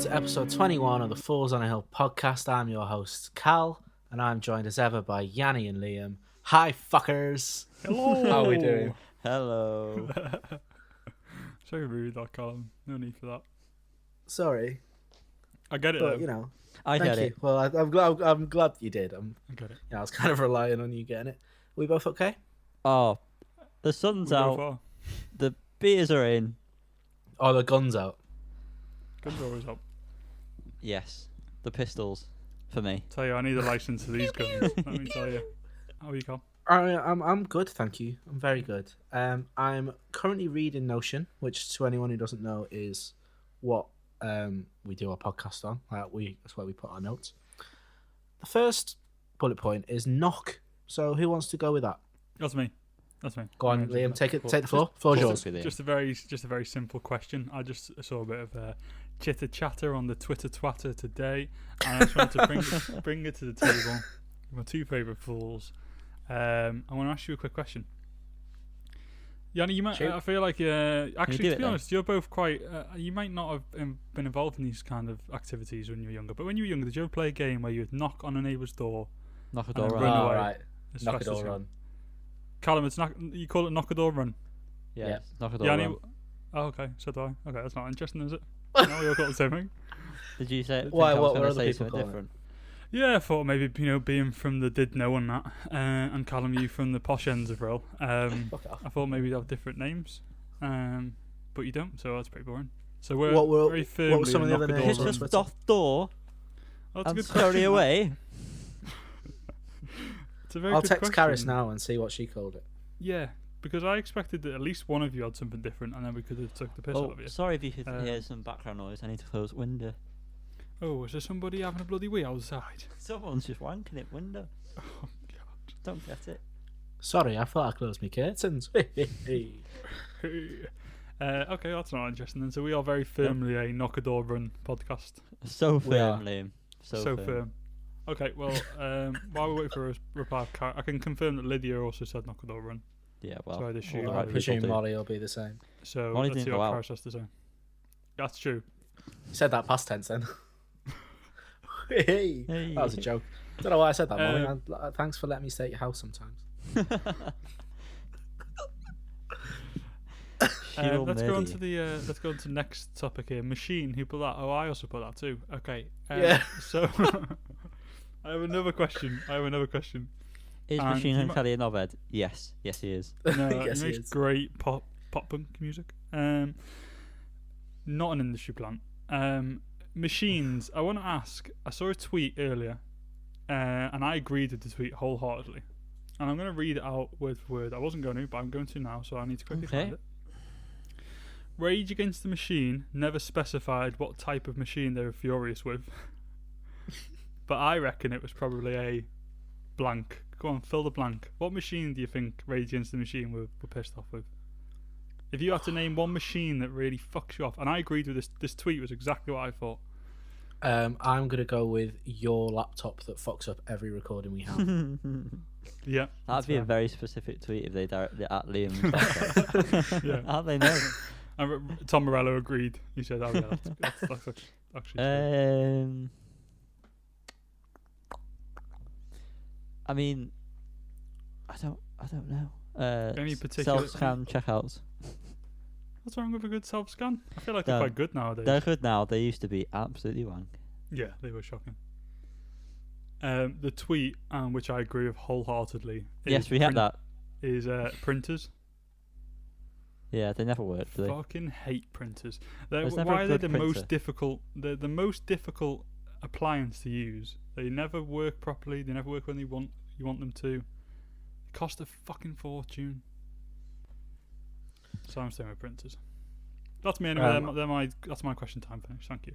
to episode 21 of the Fools on a Hill podcast. I'm your host, Cal, and I'm joined as ever by Yanni and Liam. Hi, fuckers. Hello. How are we doing? Hello. So rude, that Colin. No need for that. Sorry, I get it, but though. you know, I thank get you. it. Well, I'm glad you did. I get it. I was kind of relying on you getting it. We both okay? Oh, the sun's We go out. far. The beers are in. Oh, the gun's out. Guns are always up. Yes, the pistols for me. Tell you, I need a license for these guns. Let me tell you. How are you, Cal? I'm good, thank you. I'm very good. I'm currently reading Notion, which to anyone who doesn't know is what we do our podcast on. That's where we put our notes. The first bullet point is knock. So who wants to go with that? That's me. Go on, Liam. Take the floor. Floor's yours. Just a very simple question. I just saw a bit of chitter chatter on the Twitter twatter today, and I just wanted to bring it to the table. My two favourite fools. I want to ask you a quick question. Yanni, you might. Shoot. I feel like actually, to be then? honest, you're both quite. You might not have been involved in these kind of activities when you were younger. But when you were younger, did you ever play a game where you would knock on a neighbour's door? Knock a And door then run. run Oh, away. right. As Knock fast it as all you run. Callum, you call it knock a door run. Yeah, Yeah. knock a door Yanni. run. Oh, okay. So do I. Okay, that's not interesting, is it? No, we all got the same thing. Did you say? Why, think I was what gonna were other say people something calling it? different? Yeah, I thought maybe being from the did know and that, and Callum, you from the posh ends of Rill. Fuck off. I thought maybe you'd have different names, but you don't. So that's pretty boring. So we're very firmly what were some of the other knock a names? door Hit run. the doth door Oh, that's a and good scurry question. away. It's a very I'll good text question. Karis now and see what she called it. Yeah, because I expected that at least one of you had something different, and then we could have took the piss out Oh, of you. sorry if you could Um, hear some background noise. I need to close window. Oh, is there somebody having a bloody wee outside? Someone's just wanking at window. Oh God. Don't get it. Sorry, I thought I closed my curtains. Okay, that's not interesting then. So we are very firmly a knock a door run podcast. So We are. firm, Liam. So firm. Okay, well, while we wait for a reply, I can confirm that Lydia also said knock a door run. Yeah, well. So I'd assume. all I right people presume do. Molly will be the same. So Molly let's didn't see go what out. Paris has to say. That's true. You said that past tense then. Hey, Hey. that was a joke. Don't know why I said that, Molly. Um, Thanks for letting me stay at your house sometimes. Shield Let's go on Medi. to the next topic here. Machine. Who put that? Oh, I also put that too. Okay. Yeah. So I have another question. Is And Machine you Gun might- Kelly in Obed? Yes. Yes, he is. No, Yes, he he makes is. great pop punk music. Not an industry plant. Machines. I want to ask. I saw a tweet earlier, and I agreed with the tweet wholeheartedly. And I'm going to read it out word for word. I wasn't going to, but I'm going to now, so I need to quickly Okay. find it. Rage Against the Machine never specified what type of machine they were furious with, but I reckon it was probably a blank. Go on, fill the blank. What machine do you think Rage Against the Machine were pissed off with? If you had to name one machine that really fucks you off, and I agreed with this tweet was exactly what I thought. I'm gonna go with your laptop that fucks up every recording we have. Yeah, That'd be a fair. very specific tweet if they directed it at Liam's laptop. Yeah. How they know? And Tom Morello agreed. He said, "Oh yeah, that's actually true." I mean, I don't know. Any particular- self-scan checkouts? What's wrong with a good self scan? I feel like they're No. quite good nowadays. They're good now. They used to be absolutely wank. Yeah, they were shocking. The tweet, which I agree with wholeheartedly. Yes, we have that. Is printers. Yeah, they never worked, do they? Fucking hate printers. They're, There's never why a are they good the printer. most difficult? They're the most difficult appliance to use. They never work properly. They never work when you want them to. They cost a fucking fortune. So I'm staying with printers. That's me anyway. That's my question time finished. Thank you.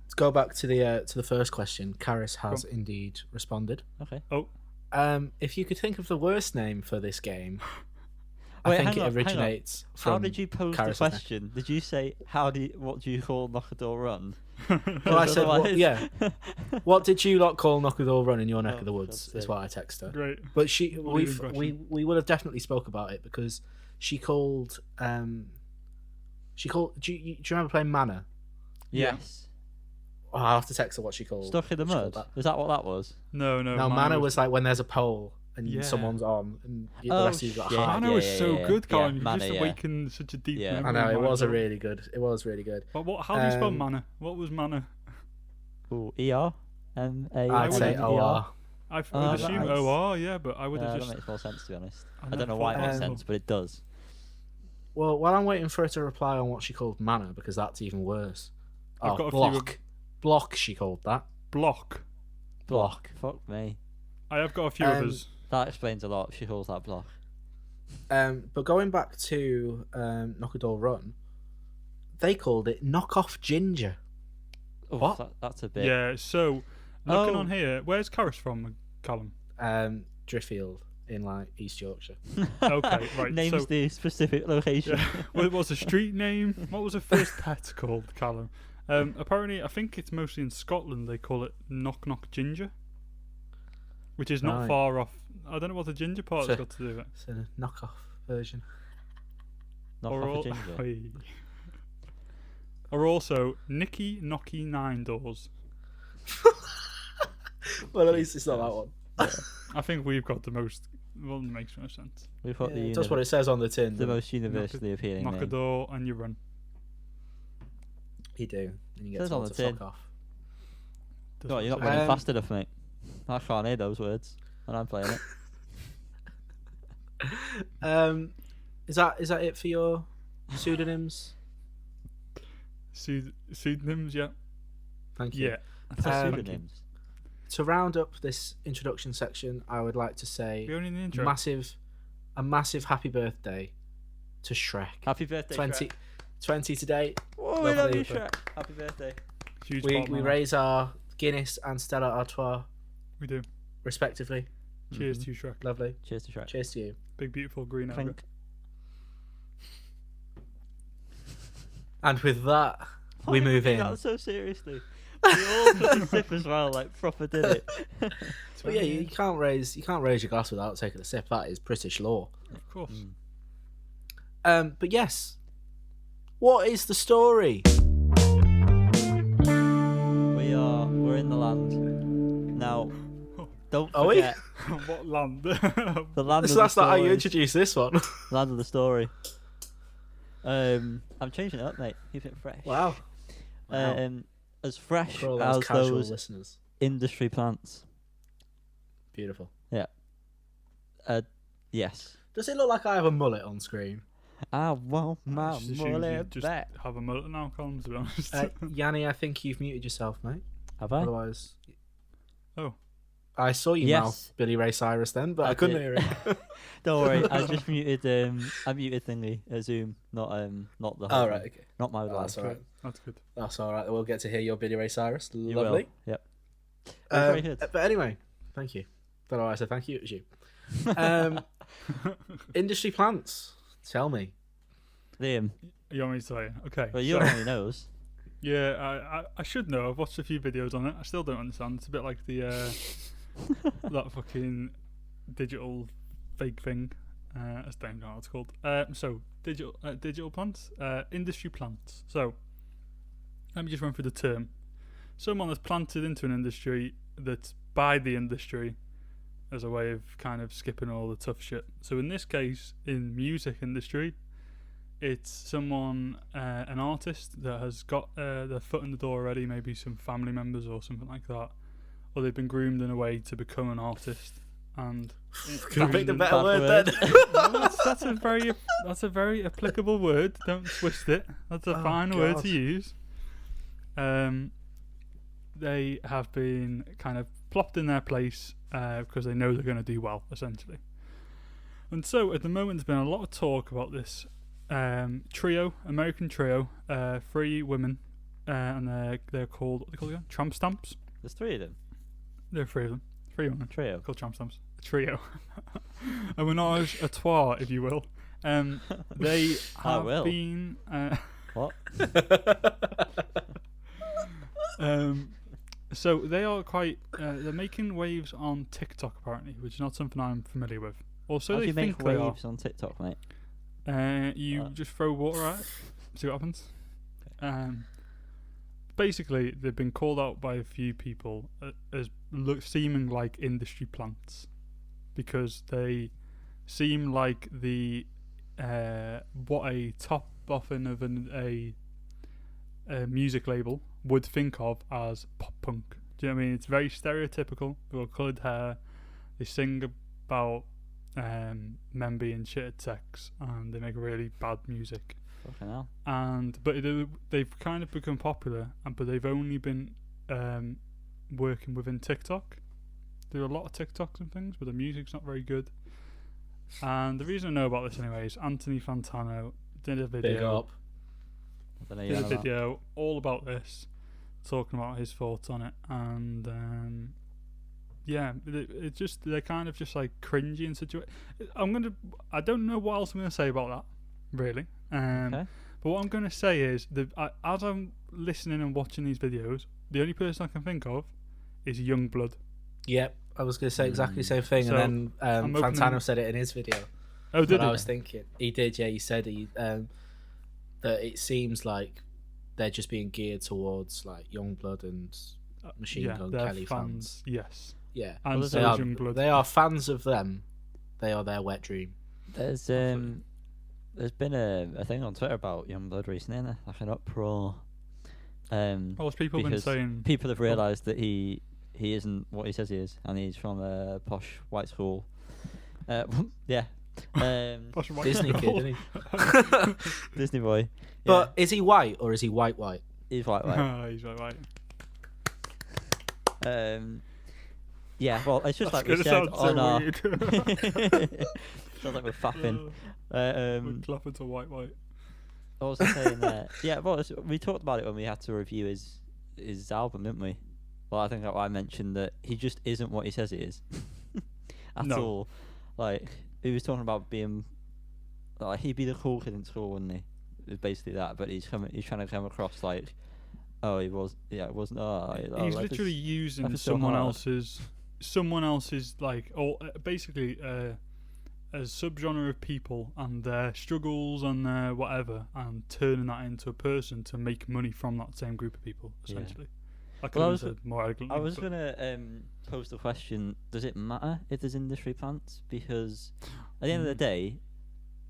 Let's go back to the first question. Karis has indeed responded. Okay. If you could think of the worst name for this game, Wait, I think hang it on, hang on. originates from. How did you pose Karis' the name. question? Did you say what do you call knock a door run? Well, I said, Otherwise- yeah. What did you lot call knock a door run in your neck Oh, of the woods? God's Is what I texted her. Great. But Leading question. we would have definitely spoke about it because she called. Do you remember playing Mana? Yeah. Yes. I'll have to text her what she called. Stuck in the what she mud. called Is that what that was? No, that. No, mana was like when there's a pole and Yeah. someone's on, and the Oh, rest of you got shit. high. Mana was so good, Colin. Yeah, You Mana, just yeah. awakened such a deep Yeah. memory. I know of it mine was as a well. really good. It was really good. But how do you spell Um, mana? What was mana? Ooh, ER? M-A-N-N-E-R? I'd say OR. I would Oh, assume nice. OR, yeah, but I would have That just. makes more sense, to be honest. I never don't know why it thought makes that. sense, but it does. Well, while I'm waiting for her to reply on what she called mana, because that's even worse. I've Oh, got a few block. Block, she called that. Block. Block. Fuck me. I have got a few others. That explains a lot. She calls that block. But going back to Knockadore Run, they called it Knockoff Ginger. Oof, What? That's a bit. Yeah, so looking Oh. on here, where's Carris from, Callum? Driffield in like East Yorkshire. Okay, right. Names So, the specific location. what was the street name? What was the first pet called, Callum? Apparently, I think it's mostly in Scotland. They call it Knock Knock Ginger, which is not Right. far off. I don't know what the ginger part's So- got to do with it. It's a knockoff version. Knock Or off al- a ginger. Oi. Or also Nicky Knocky Nine Doors. Well, at least it's not that one. I think we've got the most. Well, it makes no sense. We've got Yeah, that's what it says on the tin. the doesn't it? most universally appealing Knock a name. door and you run. You do, and you get Says on told the to tin. fuck off. Does No, what you're not it says. running fast enough, mate. I can't hear those words, and I'm playing it. Is that it for your pseudonyms? Pseudonyms, yeah. Thank you. Yeah. What's Um, pseudonyms? To round up this introduction section, I would like to say We're only in the intro. a massive happy birthday to Shrek. Happy birthday, 20, Shrek. 20 today. Oh, we love lovely. you, Shrek. Happy birthday. Huge We part of my life. raise our Guinness and Stella Artois We do. respectively. Cheers to you, Shrek. Lovely. Cheers to Shrek. Cheers to you. Big, beautiful green ogre. Clink. And with that, we Why move did you in. take that so seriously. We all took a sip as well, like proper did it. But yeah, you can't raise your glass without taking a sip. That is British law. Of course. But yes, what is the story? We're in the land now. Don't Are we? forget What land? the land of the That's not how you story. introduce this one. Land of the story. I'm changing it up, mate. Keep it fresh. Wow. As fresh For all as those casual those listeners. industry plants. Beautiful. Yes. Does it look like I have a mullet on screen? I want I my just assumed you mullet just back. have a mullet now, Colin, to be honest. Yanni, I think you've muted yourself, mate. Have I? Otherwise. Oh. I saw you Yes. mouth Billy Ray Cyrus then, but I I couldn't did. hear it. Don't worry. I just muted. I muted thingy. Zoom, not the. Whole Oh, thing. right, okay. Not my Oh, live. that's all right. That's good. That's all right. We'll get to hear your Billy Ray Cyrus. You Lovely. will. Yep. Um, Very good. but anyway, thank you. Don't know why I said thank you. It was you. Industry plants. Tell me. Liam, You want me to say? Okay. well, you're so- on your nose. Yeah, I should know. I've watched a few videos on it. I still don't understand. It's a bit like the that fucking digital fake thing. I don't know what it's called. So digital plants, industry plants. So let me just run through the term. Someone that's planted into an industry that's by the industry as a way of kind of skipping all the tough shit. So in this case, in music industry, it's someone, an artist that has got their foot in the door already, maybe some family members or something like that, or they've been groomed in a way to become an artist. And Could have picked a groomed better bad word word. then. no, that's a very applicable word. Don't twist it. That's a Oh, fine word God. to use. They have been kind of plopped in their place because they know they're going to do well, essentially. And so, at the moment, there's been a lot of talk about this American trio, 3 women, and they're called, what are they called again? Tramp Stamps. There's 3 of them. There are 3 of them. 3 women. Trio. Called Tramp Stamps. A trio. A menage a trois, if you will. They I have will. been. What? So they are quite. They're making waves on TikTok apparently, which is not something I'm familiar with. Also, How do they you think make they are. waves on TikTok, mate? You just throw water at it, see what happens. basically they've been called out by a few people as seeming like industry plants because they seem like the what a top boffin of a music label would think of as pop punk. Do you know what I mean? It's very stereotypical. They've got coloured hair. They sing about men being shit at sex, and they make really bad music. Fucking hell. But they've kind of become popular, but they've only been working within TikTok. There are a lot of TikToks and things, but the music's not very good. And the reason I know about this anyway is Anthony Fantano did a video. Big up. Did a video all about this, talking about his thoughts on it, and it just they're kind of just like cringy and situation. I don't know what else I'm gonna say about that, really. Okay. But what I'm gonna say is that as I'm listening and watching these videos, the only person I can think of is Youngblood. Yep, I was going to say exactly the same thing, So, and then Fantano said it in his video. Oh, did What he? I was thinking. He did, yeah. He said that it seems like they're just being geared towards like Youngblood and Machine Gun they're Kelly fans. Yes. Yeah, And Well, so is Youngblood. they are fans of them. They are their wet dream. There's been a thing on Twitter about Youngblood recently, isn't there? Like an uproar. What's people been because saying? people have realised that he isn't what he says he is, and he's from a posh white school. Yeah. Disney kid, isn't he? Disney boy. But is he white or is he white? He's white. He's right. Yeah, well, it's just That's like we said gonna sound on our. weird. Sounds like we're fapping. We're clapping to white. What was I saying there? Yeah, well, we talked about it when we had to review his album, didn't we? Well, I think I mentioned that he just isn't what he says he is at all. Like, he was talking about being like he'd be the cool kid in school, wouldn't he? It was basically that, but he's trying to come across like, oh, he was, yeah, it wasn't. Oh, He's like literally using so someone hard. else's like, or basically a subgenre of people and their struggles and their whatever, and turning that into a person to make money from that same group of people, essentially. I could have said more elegantly. I was gonna pose the question: does it matter if there's industry plants? Because at the end of the day,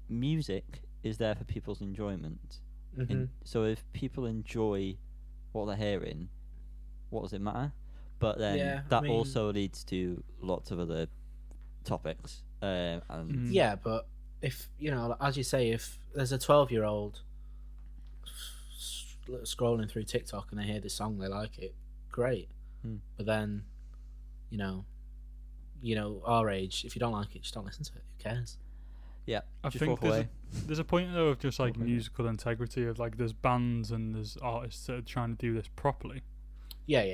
music is there for people's enjoyment. Mm-hmm. So if people enjoy what they're hearing, what does it matter? But then also leads to lots of other topics. And Yeah, but if as you say, if there's a 12-year-old scrolling through TikTok and they hear this song, they like it, great. But then, our age, if you don't like it, just don't listen to it. Who cares? Yeah, I think there's a point though of just like musical integrity of like there's bands and there's artists that are trying to do this properly. Yeah.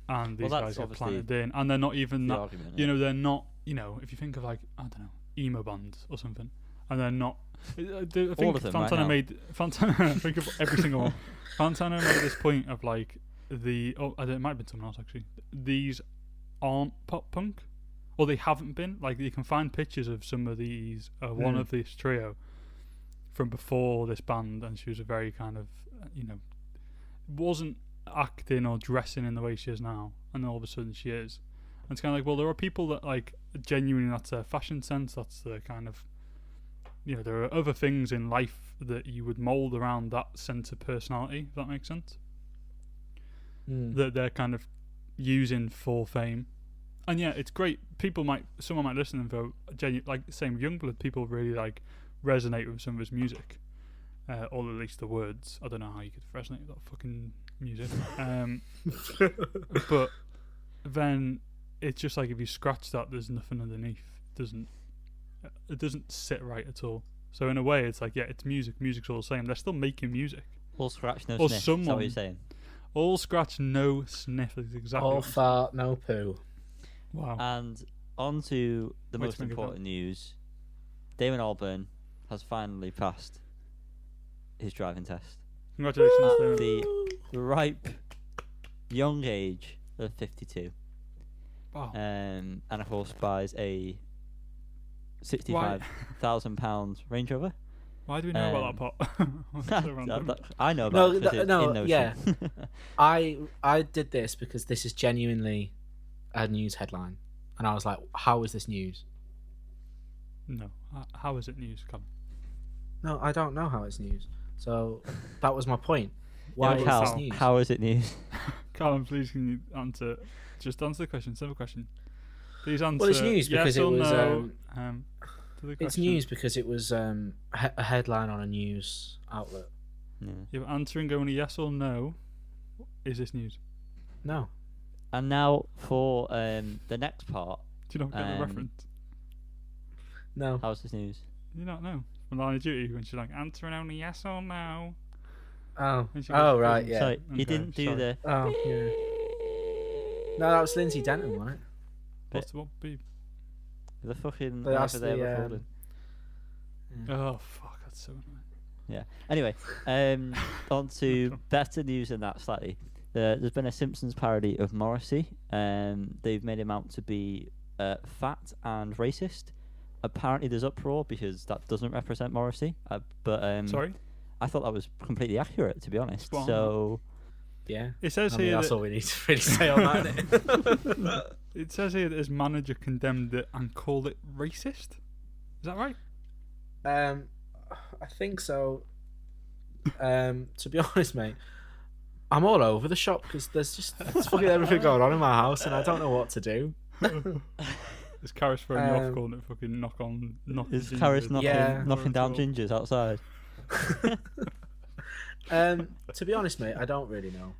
And these guys get obviously planted in, and they're not even that. Argument, They're not. If you think of like I don't know emo bands or something, and they're not. I think All of them Fantano right now. Fantano. Think of every single one. Fantano made this point of like it might have been someone else actually. These aren't pop punk. Or they haven't been. Like, you can find pictures of some of these, one of this trio from before this band, and she was a very kind of, wasn't acting or dressing in the way she is now, and then all of a sudden she is. And it's kind of like, well, there are people that, like, genuinely, that's their fashion sense, that's their kind of, there are other things in life that you would mould around that sense of personality, if that makes sense. That they're kind of using for fame. And yeah, it's great. Someone might listen and go, like same Youngblood, people really like resonate with some of his music, or at least the words. I don't know how you could resonate with that fucking music. But then it's just like if you scratch that, there's nothing underneath. It doesn't sit right at all. So in a way, it's like it's music. Music's all the same. They're still making music. All scratch, no Or sniff. Is that what you're someone- saying? All scratch, no sniff. Is exactly. All what- fart, no poo. Wow. And on to the Wait most to make it important news. Damon Albarn has finally passed his driving test Congratulations, at Damon. the ripe young age of 52. Wow. And of course buys a £65,000 Range Rover. Why do we know about that pot? That's so random. I know about it because it's in Notion. Yeah. I did this because this is genuinely a news headline, and I was like, "How is this news?" No. How is it news, Colin? No, I don't know how it's news. So that was my point. Why Yeah, is this news? How is it news? Colin, please can you answer? Just answer the question. Simple question. Please answer. Well, it's news because yes it or was. no, to the It's question. news because it was a headline on a news outlet. Yeah. You're answering only yes or no. Is this news? No. And now for the next part. Do you not get the reference? No. How's this news? You don't know. From Line of Duty when she's like answering only yes or no. Oh. And she Oh, goes, right, yeah. Sorry, you Okay, didn't do sorry. the. Oh, yeah. No, that was Lindsay Denton, wasn't it? What's what be? The fucking. But that's whatever they're the, recording. Oh fuck, that's so annoying. Yeah. Anyway, on to better news than that slightly. There's been a Simpsons parody of Morrissey. They've made him out to be fat and racist. Apparently, there's uproar because that doesn't represent Morrissey. But Sorry? I thought that was completely accurate, to be honest. Spot on. So Yeah. It says I mean, here that's that all we need to really say on that, isn't it? it says here that his manager condemned it and called it racist. Is that right? I think so. To be honest, mate, I'm all over the shop because there's fucking everything going on in my house, and I don't know what to do. Is Karis throwing you off calling it fucking knock is ginger? Karis knocking, Yeah. knocking down gingers outside? To be honest, mate, I don't really know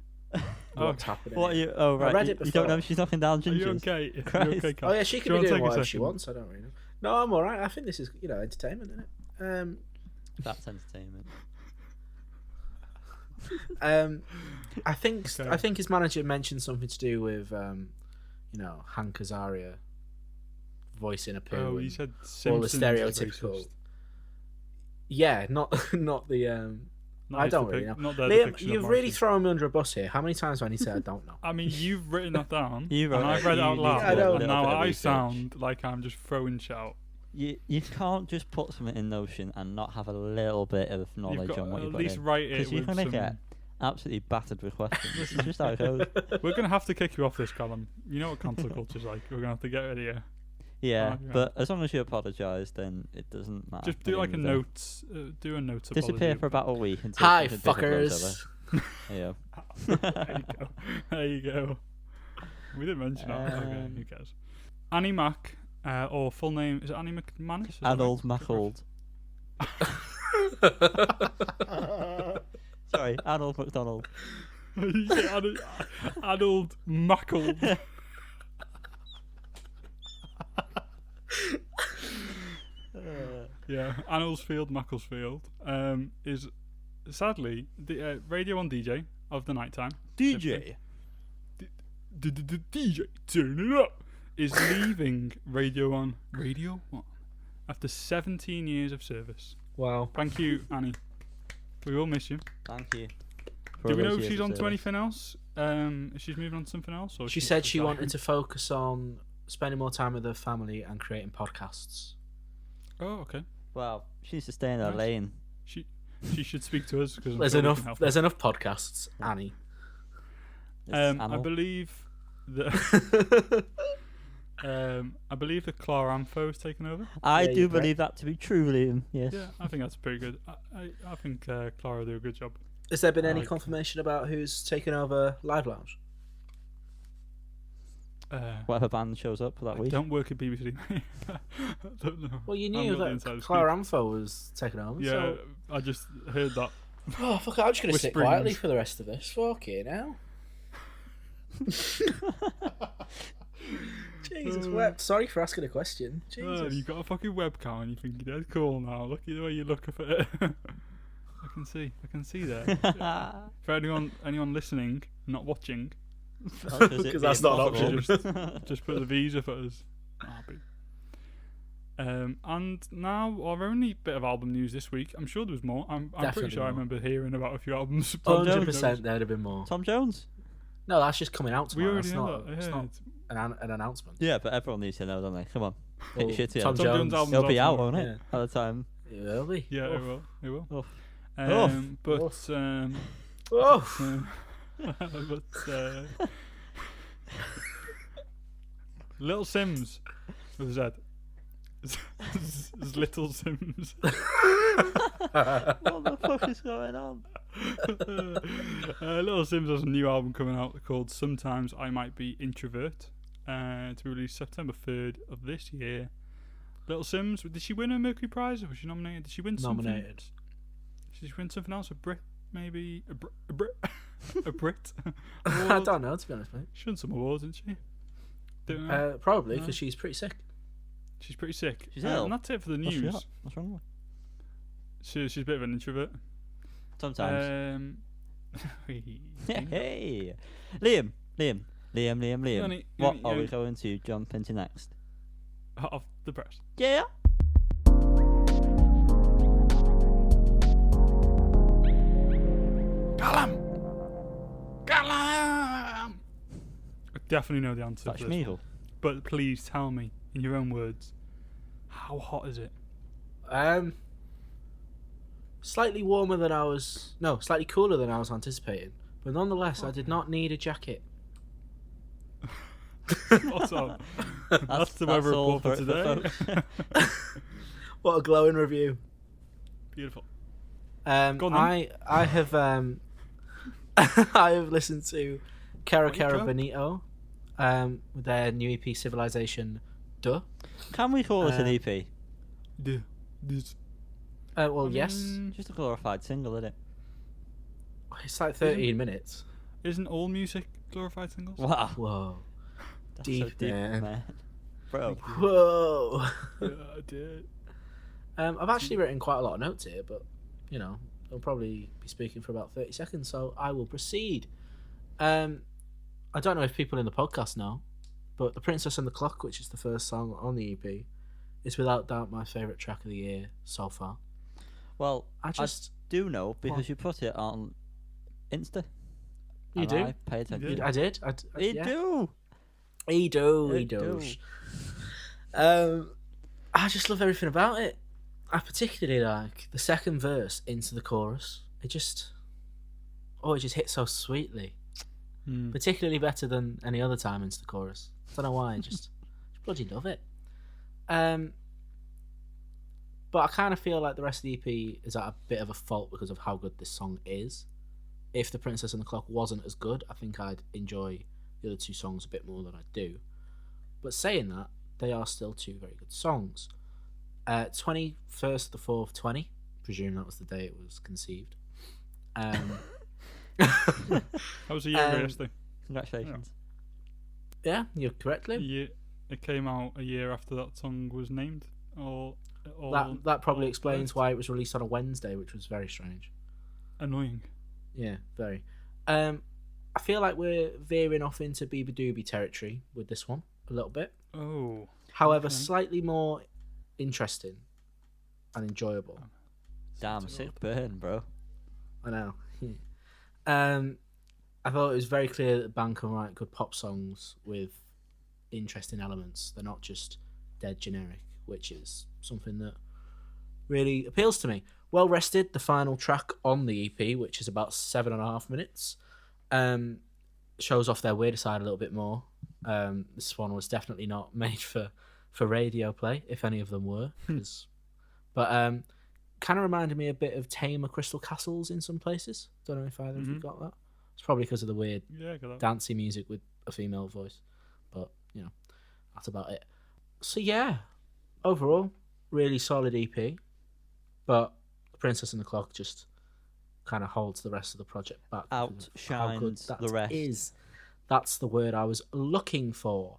what's happening. What are you? Oh right, read it you don't know before. if she's knocking down Are gingers. you okay? Are you Christ. okay, Oh yeah, she Do can you be wanna doing take a whatever she second? wants. I don't really know. No, I'm all right. I think this is entertainment, isn't it? That's entertainment. I think Okay. I think his manager mentioned something to do with Hank Azaria voicing a poo. Oh, and you said all the Simpsons is stereotypical. racist. Yeah, not the. Not I his don't really know. Not their Liam, depiction of you've really Morrissey. thrown me under a bus here. How many times do I need to say I don't know? I mean, you've written that down, You wrote and I've it. read it You out need loud, to do a and little now bit of I research. sound like I'm just throwing shit out. You can't just put something in Notion and not have a little bit of You've knowledge got on what to you at put least in. write it Because you're with going to some... get absolutely battered with questions. This is just how it goes. We're going to have to kick you off this, Callum. You know what cancel culture's like. We're going to have to get rid of you. Yeah, yeah. but as long as you apologise, then it doesn't matter. Just do like a note. Do a note Disappear apology. for about a week until Hi, something bigger blows fuckers. over. Yeah. There you go. There you go. We didn't mention that. Okay, who cares? Annie Mac, or full name, is it Annie McManus? Is that Adult right? Machold. Sorry, Arnold McDonald. You say Adult Mackled. Yeah, Annelsfield Macclesfield is sadly the radio on DJ of the nighttime. DJ. DJ, turn it up. Is leaving Radio 1 after 17 years of service. Wow. Thank you, Annie. We will miss you. Thank you. for Do all we know those if years she's of on to service. anything else? If she's moving on to something else? Or She said she wanted to focus on spending more time with her family and creating podcasts. Oh, okay. Well, she needs to stay in her Nice. lane. She should speak to us because There's enough. There's enough podcasts, Annie. It's I Anil. believe that I believe that Clara Amfo has taken over. I Yeah, do you're correct. believe that to be true, Liam. Yes. Yeah, I think that's pretty good. I think Clara will do a good job. Has there been any Like- confirmation about who's taken over Live Lounge? Whatever band shows up for that I week. don't work at BBC. I don't know. Well, you I'm knew not the that inside Clara scoop. Amfo was taking over. Yeah, So... I just heard that. Oh, fuck it, I'm just going to sit Whisperings. quietly for the rest of this. Fucking hell. Jesus, wept. Sorry for asking a question. Jesus. You got a fucking webcam and you think you're dead cool now. Look at the way you look at it. I can see there. For anyone listening, not watching, Because that's not an option. just put the visa for us. Happy. And now our only bit of album news this week. I'm sure there was more. I'm pretty Definitely sure I more. remember hearing about a few albums. 100% there'd have been more. Tom Jones. No, that's just coming out We tomorrow. already That's know not, that. it's Yeah, not it's- an announcement. Yeah, but everyone needs to know, don't they? Come on. Get your Well, shit Tom together. Jones' Jones. album's It'll be out, tomorrow. won't it? By the time It will be. Yeah, Oof. it will. Oof. But Oof. Little Sims with Z. It's Little Sims. What the fuck is going on? Little Sims has a new album coming out called Sometimes I Might Be Introvert, to be released September 3rd of this year. Little Sims, did she win a Mercury Prize or was she nominated? Did she win something? Nominated. Did she win something else? A Brit, maybe? A Brit? A Brit? I don't know, to be honest, mate. She won some awards, didn't she? Don't know. Probably, because she's pretty sick. She's pretty sick. She's ill. And that's it for the What's she news. got? What's wrong with her? She's a bit of an introvert. Sometimes. Yanni, Hey, Liam. What are we Yanni. going to jump into next? Hot off the press. Yeah. Callum! I definitely know the answer That's to this Schmeagol. one, but please tell me, in your own words, how hot is it? Slightly warmer than slightly cooler than I was anticipating. But nonetheless, I did not need a jacket. What's up? That's the weather all report for today. folks. What a glowing review. Beautiful. Go on then. I have I have listened to Kero Kero Bonito. Bonito, with their new EP Civilization. Duh. Can we call this an EP? Well, yes. Just a glorified single, isn't it? It's like 13 minutes. Isn't all music glorified singles? Wow. Whoa. That's Deep, so deep, man. Bro. Whoa. Yeah, I did. I've actually written quite a lot of notes here, but I'll probably be speaking for about 30 seconds, so I will proceed. I don't know if people in the podcast know, but The Princess and the Clock, which is the first song on the EP, is without doubt my favourite track of the year so far. Well, I do know because you put it on Insta. You and do? I pay attention. I did. You yeah. do. He do. You do. I just love everything about it. I particularly like the second verse into the chorus. It just hits so sweetly. Particularly better than any other time into the chorus. I don't know why. I just bloody love it. But I kind of feel like the rest of the EP is at a bit of a fault because of how good this song is. If The Princess and the Clock wasn't as good, I think I'd enjoy the other two songs a bit more than I do. But saying that, they are still two very good songs. 21st of the 4th, 20. Presume that was the day it was conceived. That was a year ago yesterday. Congratulations. Yeah, you're correct, Liam. Yeah, it came out a year after that song was named. That probably explains why it was released on a Wednesday, which was very strange. Annoying. Yeah, very. I feel like we're veering off into Beaver Doobie territory with this one a little bit. Oh. However, okay. slightly more interesting and enjoyable. Damn, sick burn, bro. I know. I thought it was very clear that the band can write good pop songs with interesting elements. They're not just dead generic, which is something that really appeals to me. Well Rested, the final track on the EP, which is about 7.5 minutes, shows off their weirder side a little bit more. This one was definitely not made for radio play, if any of them were. But kind of reminded me a bit of Tamer Crystal Castles in some places. Don't know if either of you got that. It's probably because of the weird dancey music with a female voice. But, that's about it. So, yeah, overall, really solid EP. But The Princess and the Clock just kind of holds the rest of the project back. Outshines the rest. That's the word I was looking for.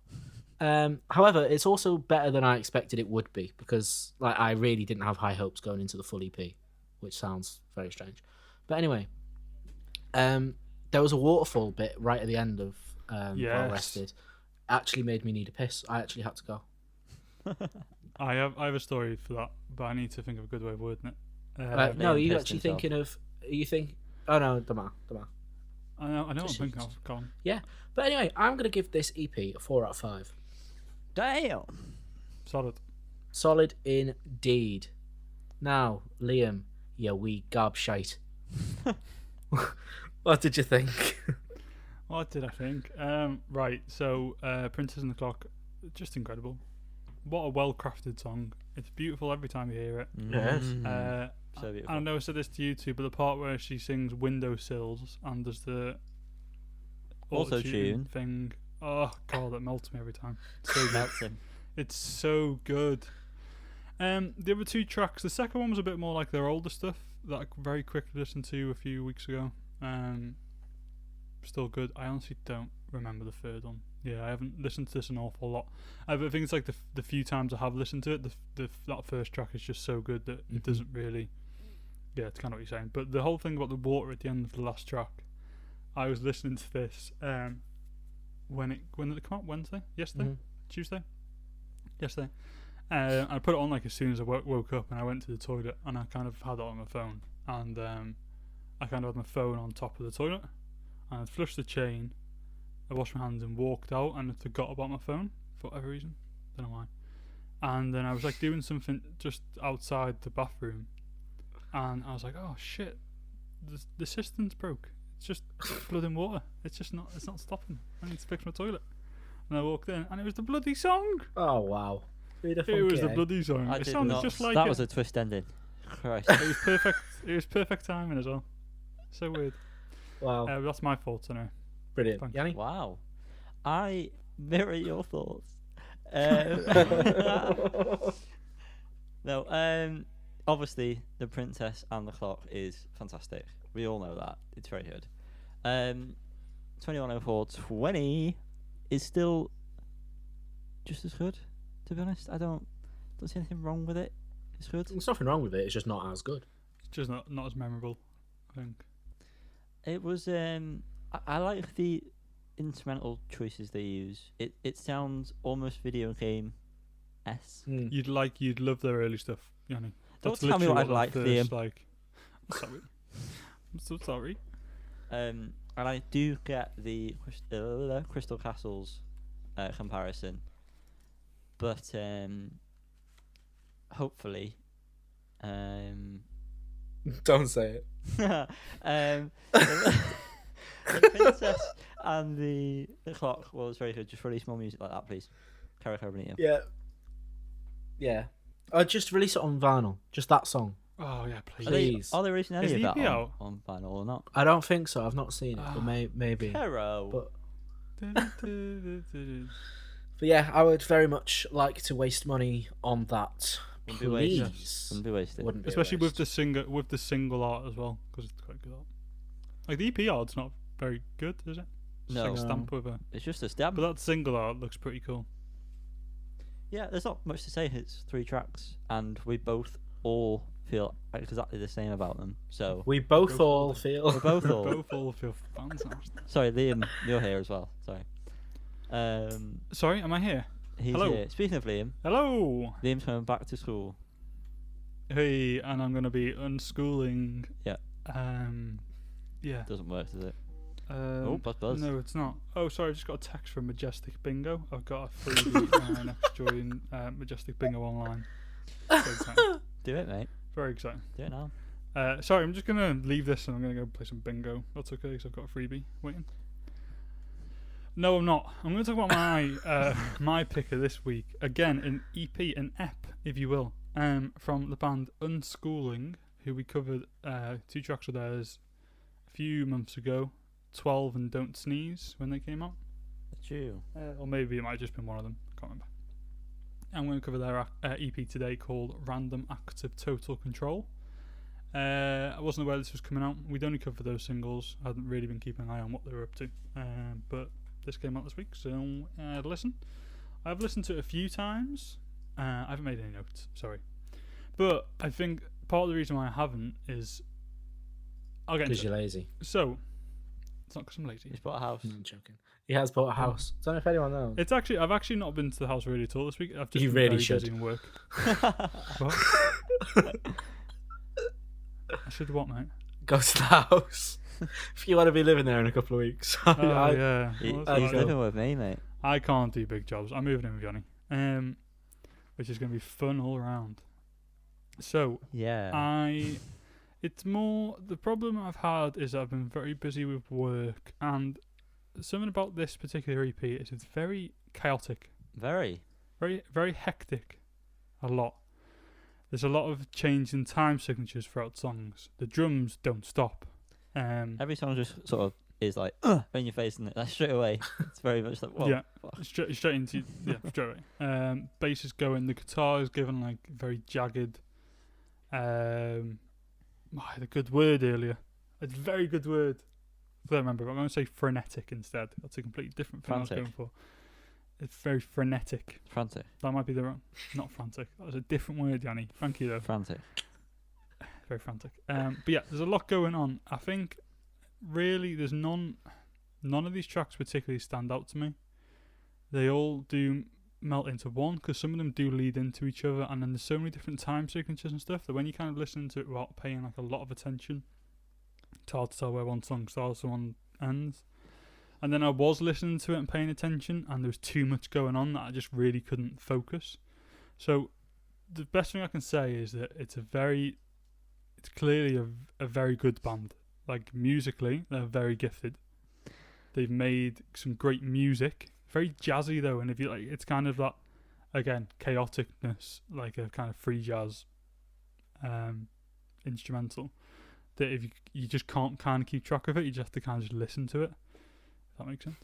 However, it's also better than I expected it would be because I really didn't have high hopes going into the full EP, which sounds very strange. But anyway, there was a waterfall bit right at the end of Well Rested. Actually made me need a piss. I actually had to go. I have a story for that, but I need to think of a good way of wording it. No, are you pissed actually himself. thinking of? You think? Oh no, don't matter. I know what I'm thinking of. Go on. Yeah, but anyway, I'm gonna give this EP a 4 out of 5. Damn. Solid. Solid indeed. Now, Liam, you wee gobshite. What did you think? What did I think? Right, so Princess and the Clock, just incredible. What a well-crafted song. It's beautiful every time you hear it. Yes. So beautiful. I know I said this to you too, but the part where she sings windowsills and does the Auto-tune thing, oh god, that melts me every time. So good. melts him. It's so good. The other two tracks, the second one was a bit more like their older stuff that I very quickly listened to a few weeks ago. Still good. I honestly don't remember the third one. Yeah, I haven't listened to this an awful lot. I think it's like the few times I have listened to it, that first track is just so good that it doesn't really. Yeah, it's kind of what you're saying. But the whole thing about the water at the end of the last track, I was listening to this when did it come out? Wednesday? Yesterday? Tuesday? Yesterday. I put it on like as soon as I woke up, and I went to the toilet, and I kind of had it on my phone, and I kind of had my phone on top of the toilet, and I flushed the chain, I washed my hands and walked out, and I forgot about my phone for whatever reason, don't know why. And then I was like doing something just outside the bathroom, and I was like, oh shit, the cistern's broke. It's just blood and water. It's not stopping. I need to fix my toilet. And I walked in, and it was the bloody song. Oh wow. It was the bloody song. I It did sounded not. just like That it. was a twist ending. Christ. It was perfect. It was perfect timing as well. So weird. Wow. That's my fault anyway. Brilliant. Thanks. Yanni? Wow. I mirror your thoughts. No, obviously the Princess and the Clock is fantastic. We all know that. It's very good. 210420 is still just as good, to be honest. I don't see anything wrong with it. It's good. There's nothing wrong with it. It's just not as good. It's just not as memorable, I think. It was I like the instrumental choices they use. It sounds almost video game esque. You'd love their early stuff, Yanni. Don't That's tell me literally what I'd that like, first, Liam. like, I'm sorry. I'm so sorry. And I do get the Crystal Castles comparison, but hopefully, Don't say it. the Princess and the Clock was very good. Just release more music like that, please. Kero Kero Bonito. Yeah. Yeah. Just release it on vinyl. Just that song. Oh yeah, please. Please. Are they releasing any Is of the that EP out? on vinyl or not? I don't think so. I've not seen it, but maybe. Kero. But yeah, I would very much like to waste money on that. Wouldn't be wasted. Please. Wouldn't be wasted. Wouldn't be a Especially with waste. the single art as well, because it's quite good art. Like the EP art's not very good, is it? It's No. like a stamp with a. It's just a stab. But that single art looks pretty cool. Yeah, there's not much to say. It's 3 tracks, and we both all feel exactly the same about them. So We both Both all all- we're feel. both all. Both all feel fantastic. Sorry, Liam, you're here as well. Sorry. Sorry, am I here? He's Hello. here. Speaking of Liam, Hello. Liam's coming back to school. Hey, and I'm gonna be unschooling. Yeah. Yeah. Doesn't work, does it? Buzz. No, it's not. Oh, sorry, I just got a text from Majestic Bingo. I've got a freebie next to join Majestic Bingo online. Very exciting. Do it, mate. Very exciting. Do it now. Sorry, I'm just gonna leave this and I'm gonna go play some bingo. That's okay, because I've got a freebie waiting. No, I'm not. I'm gonna talk about my my picker this week. Again, an EP, an EP, if you will, from the band Unschooling, who we covered 2 tracks of theirs a few months ago. 12 and Don't Sneeze when they came out. That's you. Or maybe it might have just been one of them. I can't remember. I'm going to cover their EP today called Random Acts of Total Control. I wasn't aware this was coming out. We'd only covered those singles. I hadn't really been keeping an eye on what they were up to. But this came out this week, so I had a listen. I've listened to it a few times. I haven't made any notes, sorry. But I think part of the reason why I haven't is... I'll get Because into you're it. lazy. So, it's not because I'm lazy. He's bought a house. I'm joking. He has bought a house. Don't know if anyone knows. It's actually I've actually not been to the house really at all this week. I've just You been really very should. busy in work. What? I should what, mate? Go to the house. If you want to be living there in a couple of weeks. Oh yeah. He, Well, I he's know. living with me, mate. I can't do big jobs. I'm moving in with Johnny. Which is going to be fun all around. So Yeah. it's more the problem I've had is I've been very busy with work, and something about this particular EP is it's very chaotic, Very. very very hectic, a lot. There's a lot of change in time signatures throughout songs. The drums don't stop. Every song just sort of is like in your face, and like straight away. It's very much like whoa. Yeah, straight into straight away. Bass is going. The guitar is given like very jagged. I had a good word earlier. A very good word. I don't remember. But I'm going to say frenetic instead. That's a completely different thing I was Frantic. going for. It's very frenetic. Frantic. That might be the wrong. Not frantic. That was a different word, Yanni. Thank you though. Frantic. Very frantic. But yeah, there's a lot going on. I think really there's none of these tracks particularly stand out to me. They all do melt into one because some of them do lead into each other, and then there's so many different time signatures and stuff that when you kind of listen to it without paying like a lot of attention, it's hard to tell where one song starts and one ends. And then I was listening to it and paying attention, and there was too much going on that I just really couldn't focus. So the best thing I can say is that it's clearly a very good band. Like musically, they're very gifted. They've made some great music, very jazzy though, and if you like, it's kind of that again chaoticness, like a kind of free jazz instrumental. That if you just can't kind of keep track of it, you just have to kind of just listen to it. If that makes sense.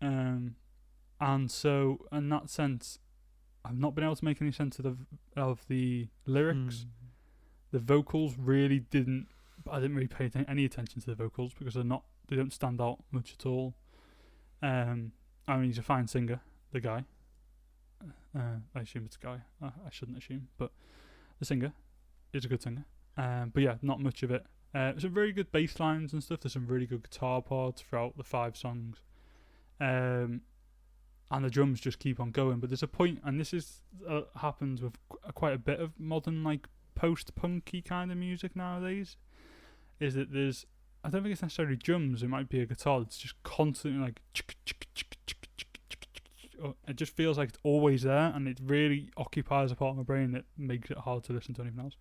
And so in that sense, I've not been able to make any sense of the lyrics. The vocals really didn't. I didn't really pay any attention to the vocals because they don't stand out much at all. I mean, he's a fine singer, the guy. I assume it's a guy. I shouldn't assume, but the singer is a good singer. But yeah, not much of it. Some very good bass lines and stuff. There's some really good guitar parts throughout the 5 songs. And the drums just keep on going. But there's a point, and this is happens with quite a bit of modern, like, post-punky kind of music nowadays, is that I don't think it's necessarily drums, it might be a guitar that's just constantly like it just feels like it's always there, and it really occupies a part of my brain that makes it hard to listen to anything else.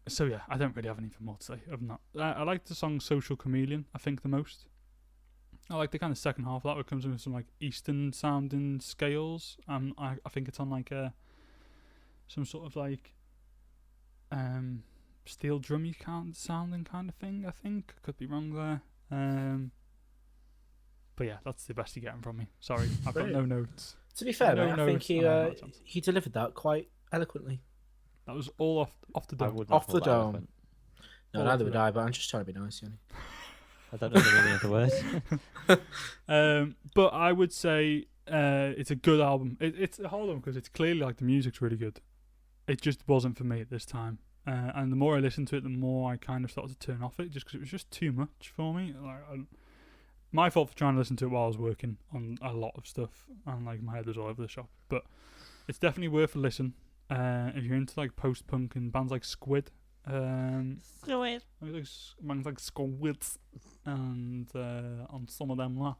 So yeah, I don't really have anything more to say other than that. I like the song Social Chameleon, I think, the most. I like the kind of second half of that, where it comes in with some like Eastern sounding scales. I think it's on like some sort of like steel drummy sounding kind of thing. I think could be wrong there. But yeah, that's the best you're getting from me. Sorry, I've got no notes. To be fair, mate, I think notes, he delivered that quite eloquently. That was all off the dome. Off the dome. No, neither would I, but I'm just trying to be nice, Yanni. I don't know the meaning of the words. But I would say it's a good album. It's a hard one because it's clearly like the music's really good. It just wasn't for me at this time. And the more I listened to it, the more I kind of started to turn off it, just because it was just too much for me. Like, my fault for trying to listen to it while I was working on a lot of stuff, and like my head was all over the shop. But it's definitely worth a listen if you're into like post-punk and bands like Squid. Squid. Bands like Squid, and on some of them,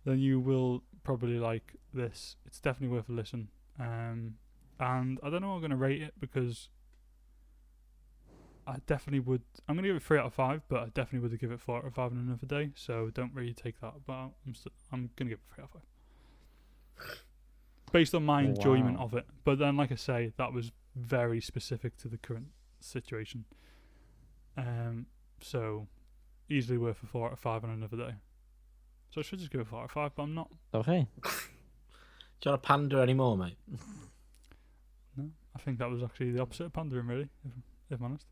then you will probably like this. It's definitely worth a listen. And I don't know how I'm going to rate it, because I definitely would. I'm going to give it 3 out of 5, but I definitely would give it 4 out of 5 in another day. So don't really take that. But I'm going to give it 3 out of 5 based on my enjoyment of it. But then, like I say, that was very specific to the current situation. So easily worth a 4 out of 5 on another day. So I should just give it 4 out of 5, but I'm not. Okay. Do you want to pander anymore, mate? No, I think that was actually the opposite of pandering, really, if I'm honest.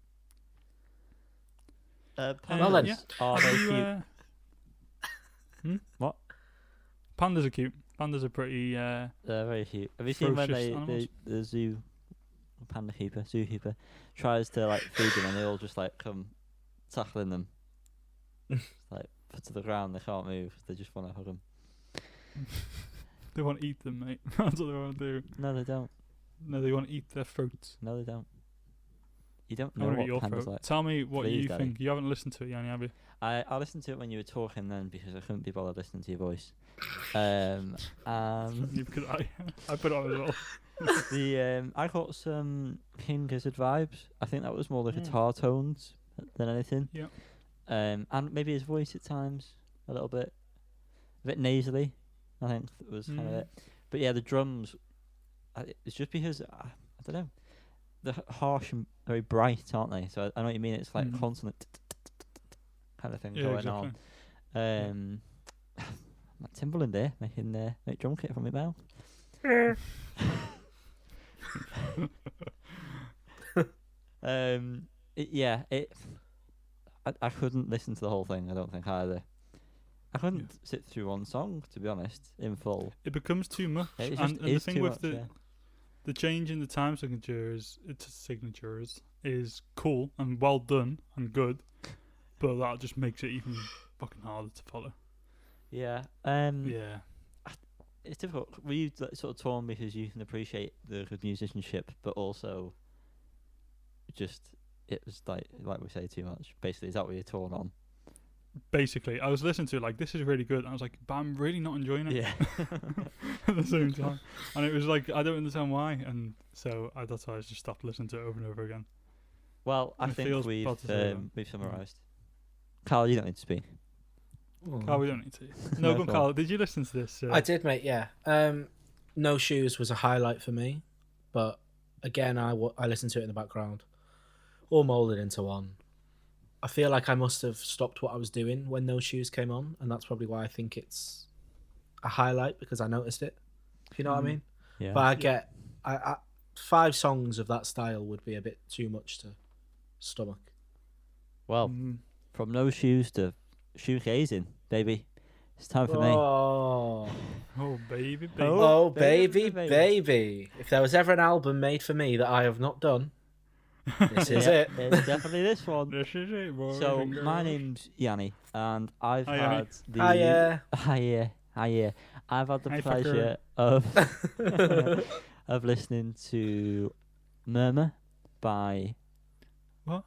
Well then. Yeah. Are they cute? What? Pandas are cute. Pandas are pretty. They're very cute. Have you seen when ferocious the zookeeper tries to like feed them, and they all just like come tackling them, just, like put to the ground. They can't move. They just want to hug them. They want to eat them, mate. That's what they want to do. No, they don't. No, they want to eat their throats. No, they don't. You don't I know want to what eat your pandas throat. like. Tell me what Please, you Daddy. think. You haven't listened to it, Yanni, have you? I listened to it when you were talking then, because I couldn't be bothered listening to your voice. And Because I put it on as well. I got some King Gizzard vibes. I think that was more the guitar tones than anything. Yeah. And maybe his voice at times a bit nasally. I think that was kind of it. But yeah, the drums. It's just because I don't know. They're harsh and very bright, aren't they? So I know what you mean. It's like constant kind of thing going on. Like Timbaland there making make drum kit from my mouth. I couldn't listen to the whole thing. I don't think either. I couldn't sit through one song, to be honest, in full. It becomes too much. It just and is the thing too with much, the change in the time signatures is cool and well done and good, but that just makes it even fucking harder to follow. Yeah. Yeah. It's difficult. Were you sort of torn because you can appreciate the good musicianship, but also just it was like we say, too much. Basically, is that what you're torn on? Basically, I was listening to it like, this is really good, and I was like, but I'm really not enjoying it. Yeah. At the same time, and it was like, I don't understand why, and so that's why I just stopped listening to it over and over again. Well, I think we've summarised. Carl, you don't need to speak. Carl, we don't need to. No, but Carl, did you listen to this? I did, mate. Yeah. No Shoes was a highlight for me, but again, I listened to it in the background, all molded into one. I feel like I must have stopped what I was doing when No Shoes came on, and that's probably why I think it's a highlight, because I noticed it. If you know what I mean? Yeah. But I 5 songs of that style would be a bit too much to stomach. Well, from No Shoes to shoegazing, baby. It's time for me. Oh, baby, baby. Oh, baby. If there was ever an album made for me that I have not done, this is it. It's definitely this one. This is it, boys. So, my name's Yanni, and I've had the... Hiya. I've had the Hi, pleasure of of listening to Murmur by... What?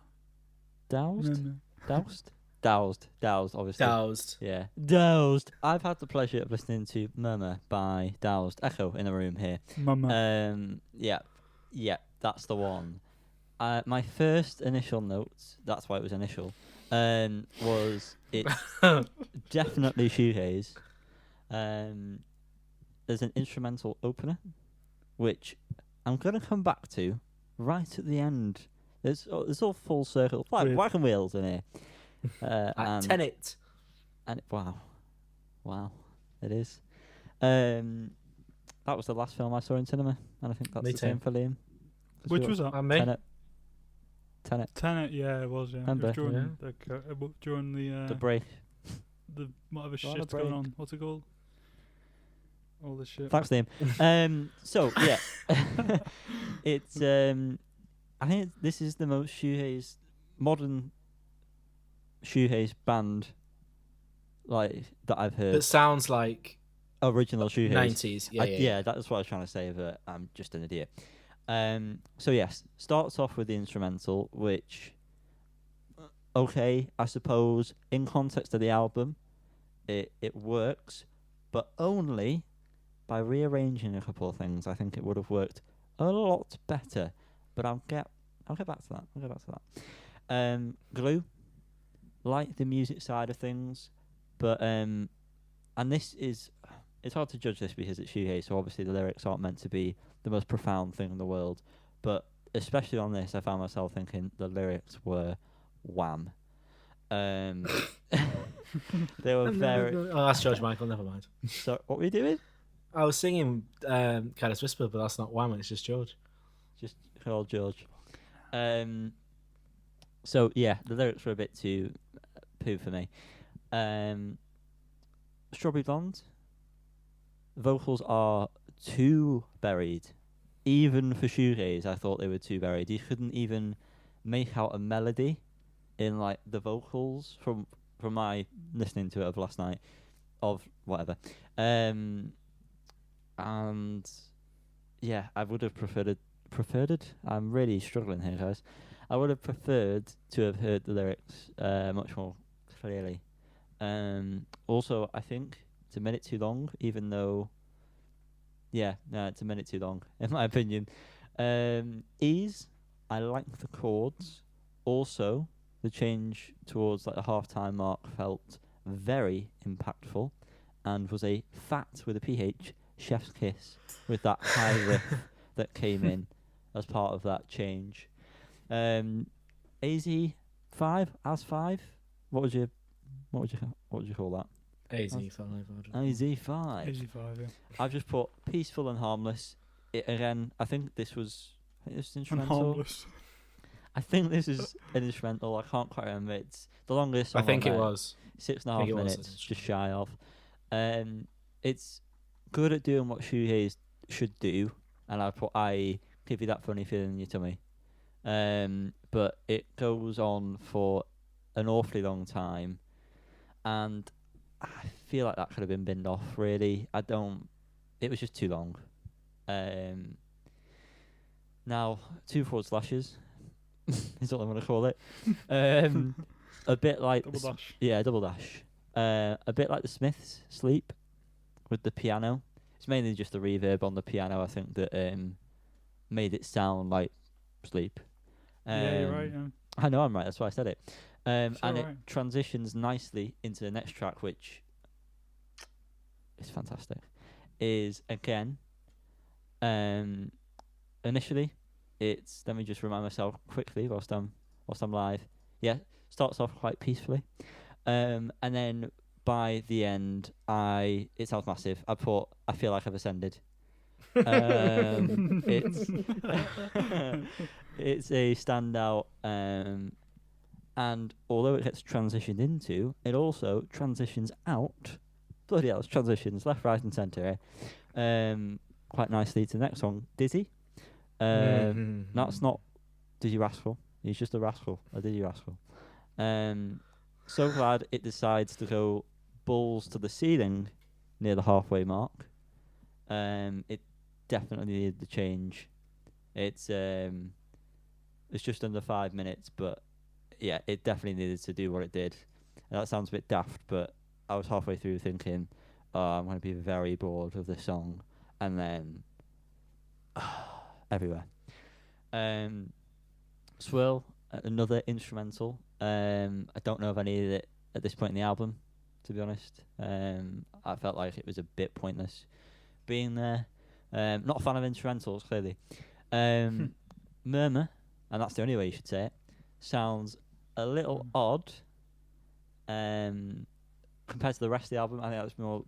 Doused, obviously. Doused. Yeah. Doused. I've had the pleasure of listening to Murmur by Doused. Echo in the room here. Mama. Yeah, that's the one. My first initial notes, that's why it was initial, was it's definitely shoegaze. There's an instrumental opener, which I'm going to come back to right at the end. It's all full circle, like wagon wheels in here. And Tenet. And wow, it is. That was the last film I saw in cinema, and I think that's the same for Liam. Which was that? And me. Tenet, yeah, it was. Yeah, Remember? It was during the break. The whatever shit's going on. What's it called? All this shit. Thanks, Liam. So yeah, it's I think this is the most modern shoegaze band like that I've heard. It sounds like original shoegaze. 90s. Yeah. That's what I was trying to say, but I'm just an idiot. So yes, starts off with the instrumental, which okay, I suppose in context of the album, it works, but only by rearranging a couple of things. I think it would have worked a lot better. But I'll get back to that. Glue, like the music side of things, but and it's hard to judge this because it's shoegaze, so obviously the lyrics aren't meant to be the most profound thing in the world. But especially on this, I found myself thinking the lyrics were wham. They were very. Oh, that's George Michael. Never mind. So what were you doing? I was singing Careless Whisper, but that's not Wham. It's just George. Just called George. So yeah, the lyrics were a bit too poo for me. Strawberry Blonde. Vocals are too buried. Even for shoegaze, I thought they were too buried. You couldn't even make out a melody in like the vocals from my listening to it of last night, of whatever. And yeah, I would have preferred. I'm really struggling here, guys. I would have preferred to have heard the lyrics much more clearly. Also, I think it's a minute too long, even though Yeah, no, it's a minute too long, in my opinion. Ease, I like the chords. Also, the change towards like the half-time mark felt very impactful, and was a fat with a PH chef's kiss with that high riff that came in as part of that change. AZ 5 as 5. What would you call that? AZ5. AZ 5. Easy 5, yeah. I've just put peaceful and harmless. Again, I think this was And instrumental. harmless. I think this is an instrumental. I can't quite remember. It's the longest song. I think on it there. was. 6.5 it was minutes, an just shy of. It's good at doing what shoegaze should do, and I put I give you that funny feeling in your tummy. But it goes on for an awfully long time, and I feel like that could have been binned off. Really, it was just too long. Now 2 forward slashes is what I'm gonna call it. A bit like Double dash. yeah, double dash. A bit like the Smiths' Sleep with the piano. It's mainly just the reverb on the piano, I think, that made it sound like Sleep. Yeah, you're right. Yeah. I know I'm right, that's why I said it. And it alright. transitions nicely into the next track, which is fantastic. Is again, initially, it's, let me just remind myself quickly whilst I'm live. Yeah, starts off quite peacefully, and then by the end, it sounds massive. I feel like I've ascended. It's it's a standout, and although it gets transitioned into, it also transitions out. Bloody hell, it's transitions left, right, and centre. Quite nicely to the next song, Dizzy. That's not Dizzy Rascal. He's just a rascal, a Dizzy Rascal. So glad it decides to go balls to the ceiling near the halfway mark. It definitely needed the change. It's just under 5 minutes, but yeah, it definitely needed to do what it did. And that sounds a bit daft, but I was halfway through thinking, I'm going to be very bored of this song, and then everywhere. Swirl, another instrumental. I don't know of any of it at this point in the album, to be honest. I felt like it was a bit pointless being there. Not a fan of instrumentals, clearly. Murmur, and that's the only way you should say it, sounds a little odd compared to the rest of the album. I think that's more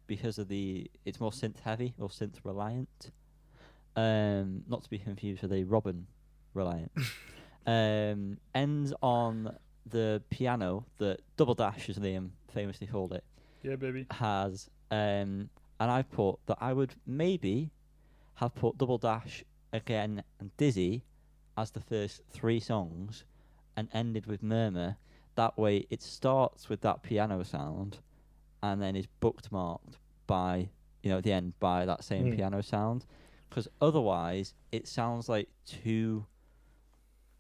because of it's more synth heavy or synth reliant. Not to be confused with a Robin reliant. Ends on the piano that Double Dash, as Liam famously called it, Yeah, baby. has. And I put that I would maybe have put Double Dash again and Dizzy as the first 3 songs and ended with Murmur. That way it starts with that piano sound and then is bookmarked by, at the end by that same piano sound. Because otherwise it sounds like 2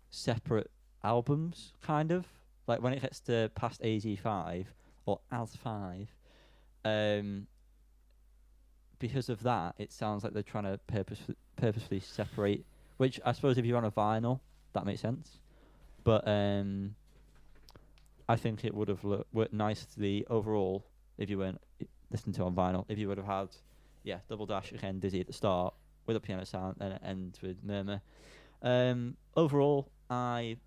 separate albums, kind of. Like when it gets to past AZ5 or AZ5, because of that, it sounds like they're trying to purposefully separate. Which I suppose if you're on a vinyl, that makes sense. But I think it would have worked nicely overall if you weren't listening to it on vinyl. If you would have had, Double Dash again, Dizzy at the start with a piano sound, and it ends with Murmur. Overall, I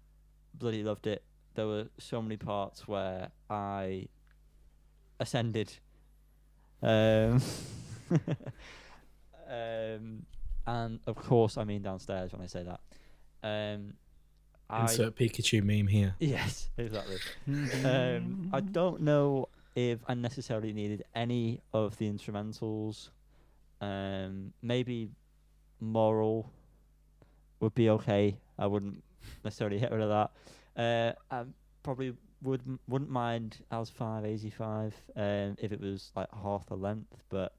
bloody loved it. There were so many parts where I ascended. And of course, I mean downstairs when I say that. Insert Pikachu meme here. Yes, exactly. I don't know if I necessarily needed any of the instrumentals. Maybe Moral would be okay. I wouldn't necessarily get rid of that. I probably wouldn't mind AZ5, AZ5 if it was like half the length, but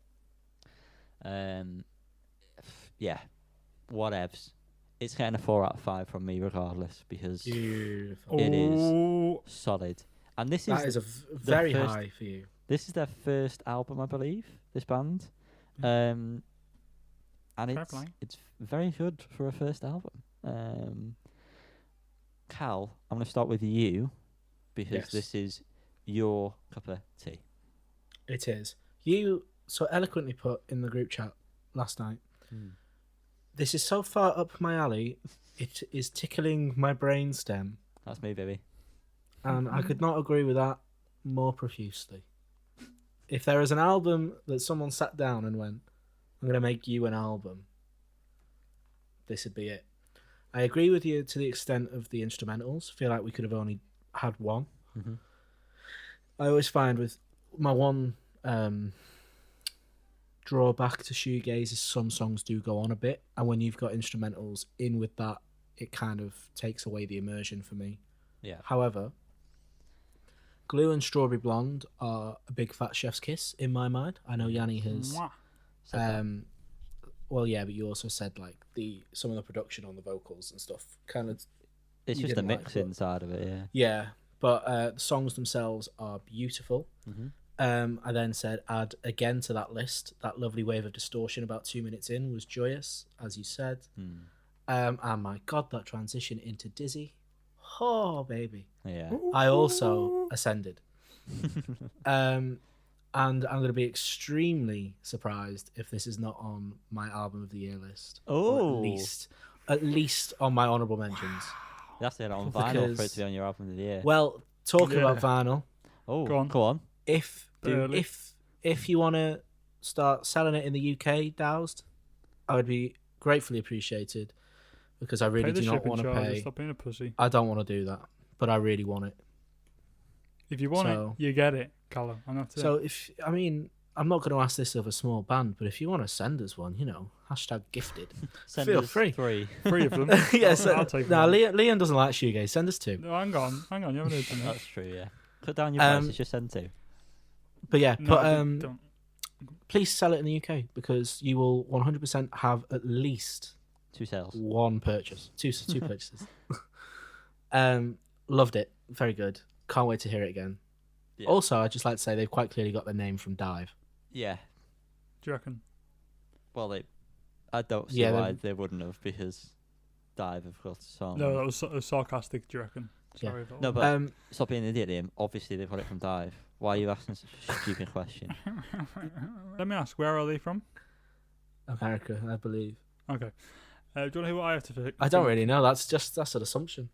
whatevs. It's getting a 4 out of 5 from me regardless because Beautiful. it is solid. And this That is very first, high for you. This is their first album, I believe, this band. and Fair play. it's very good for a first album. Cal, I'm going to start with you because Yes. this is your cup of tea. It is. You so eloquently put in the group chat last night. This is so far up my alley, it is tickling my brainstem. That's me, baby. And I could not agree with that more profusely. If there is an album that someone sat down and went, I'm going to make you an album, this would be it. I agree with you to the extent of the instrumentals. I feel like we could have only had one. Mm-hmm. I always find with my one drawback to shoegaze is some songs do go on a bit, and when you've got instrumentals in with that, it kind of takes away the immersion for me. Yeah. However, Glue and Strawberry Blonde are a big fat chef's kiss in my mind. I know Yanni has. Mwah. Well, yeah, but you also said like some of the production on the vocals and stuff kind of. It's you just the didn't like, mix but- inside of it, yeah. Yeah, but the songs themselves are beautiful. Mm-hmm. I then said add again to that list. That lovely wave of distortion about 2 minutes in was joyous, as you said. And my God, that transition into Dizzy. Oh, baby. Yeah. I also ascended. And I'm going to be extremely surprised if this is not on my album of the year list. Or Oh. at least on my honourable mentions. That's it on vinyl for it Because- to be on your album of the year. Well, talking Yeah. about vinyl, Oh, Go on. Go on. if Early. if you want to start selling it in the UK, Doused, I would be gratefully appreciated because I really Pay the do not shipping want to charges. pay. Stop being a pussy. I don't want to do that, but I really want it. If you want So- it, you get it, Callum. And that's So it. I'm not going to ask this of a small band, but if you want to send us one, hashtag gifted. Send Feel us free. 3. 3 of them. Yes, I'll take no, one. Liam doesn't like shoegaze. Send us 2. No, hang on. You haven't heard from me. That's true, yeah. Cut down your price, Um, it's just send 2. But yeah, No, but don't. please sell it in the UK because you will 100% have at least 2 sales. one purchase, two purchases. Loved it, very good. Can't wait to hear it again. Yeah. Also, I'd just like to say they've quite clearly got their name from Dive. Yeah. Do you reckon? Well, I don't see Yeah, why they wouldn't have because Dive have got a song. No, that was sarcastic. Do you reckon? Yeah. Sorry about No, that. but stop being an idiot, Liam. Obviously, they've got it from Dive. Why are you asking such a stupid question? Let me ask, where are they from? America, I believe. Okay. Do you want to hear what I have to think? I don't really know. That's an assumption.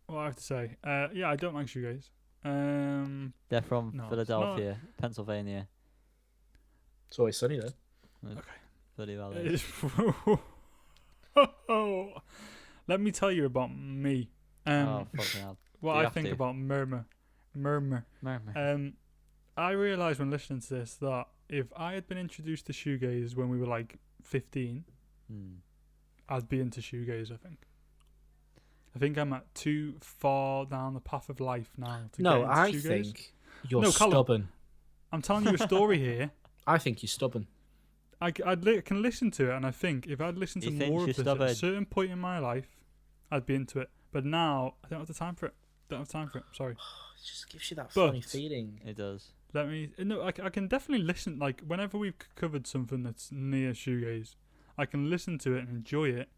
What I have to say. Yeah, I don't like shoegaze. They're from No, it's Philadelphia, Pennsylvania, It's always sunny there. Bloody Valley. Let me tell you about me. Oh, fucking hell. What you I have think to? about murmur. Murmur. I realised when listening to this that if I had been introduced to shoegaze when we were like 15, I'd be into shoegaze, I think I'm too far down the path of life now to get No, into I shoegaze. think you're No, Callum. stubborn. I'm telling you a story here. I think you're stubborn. I can listen to it, and I think if I'd listened to He thinks more you're of this at stubborn. a certain point in my life, I'd be into it. But now, I don't have the time for it. Sorry. It just gives you that But- funny feeling. It does. Let me. No, I can definitely listen. Like whenever we've covered something that's near shoegaze, I can listen to it and enjoy it.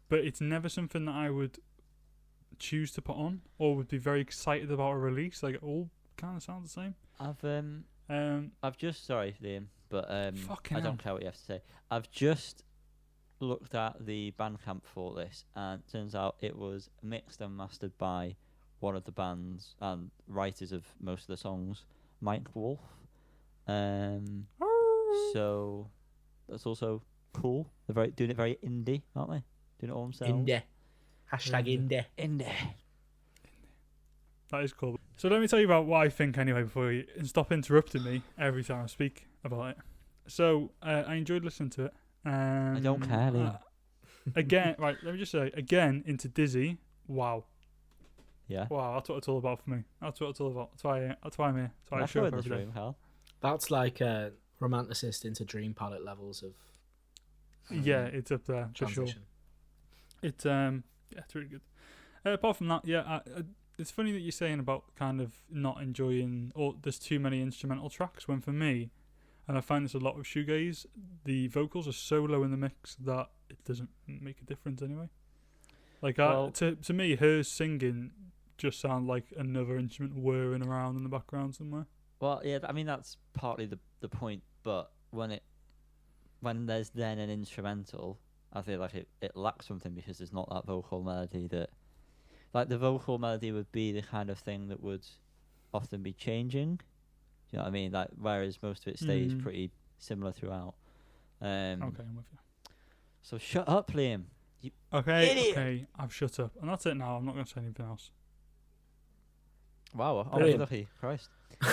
But it's never something that I would choose to put on or would be very excited about a release. Like it all kind of sounds the same. I've just sorry, Liam, but Fucking I hell. don't care what you have to say. I've just looked at the Bandcamp for this, and it turns out it was mixed and mastered by one of the bands and writers of most of the songs, Mike Wolf. So that's also cool. They're doing it very indie, aren't they? Doing it all themselves. Indie. Hashtag indie. Indie. That is cool. So let me tell you about what I think anyway before you and stop interrupting me every time I speak about it. So I enjoyed listening to it. I don't care, Liam. Again, right, let me just say, again, into Dizzy. Wow. Yeah. Wow, that's what it's all about for me. That's what it's all about. That's why I'm here. That's why I That's show in up this every day. room, Hal. That's like a romanticist into Dream Palette levels of Yeah, it's up there for sure. transition. It's it's really good. Apart from that, yeah, it's funny that you're saying about kind of not enjoying or there's too many instrumental tracks when for me, and I find this a lot with shoegaze. The vocals are so low in the mix that it doesn't make a difference anyway. Like to me, her singing just sounds like another instrument whirring around in the background somewhere. Well, yeah, I mean that's partly the point, but when there's then an instrumental, I feel like it lacks something because there's not that vocal melody that, like the vocal melody would be the kind of thing that would often be changing. Do you know what I mean? Like whereas most of it stays pretty similar throughout. Okay, I'm with you. So shut up, Liam. Okay, I've shut up, and that's it now. I'm not going to say anything else. Wow, Brilliant. lucky, Christ.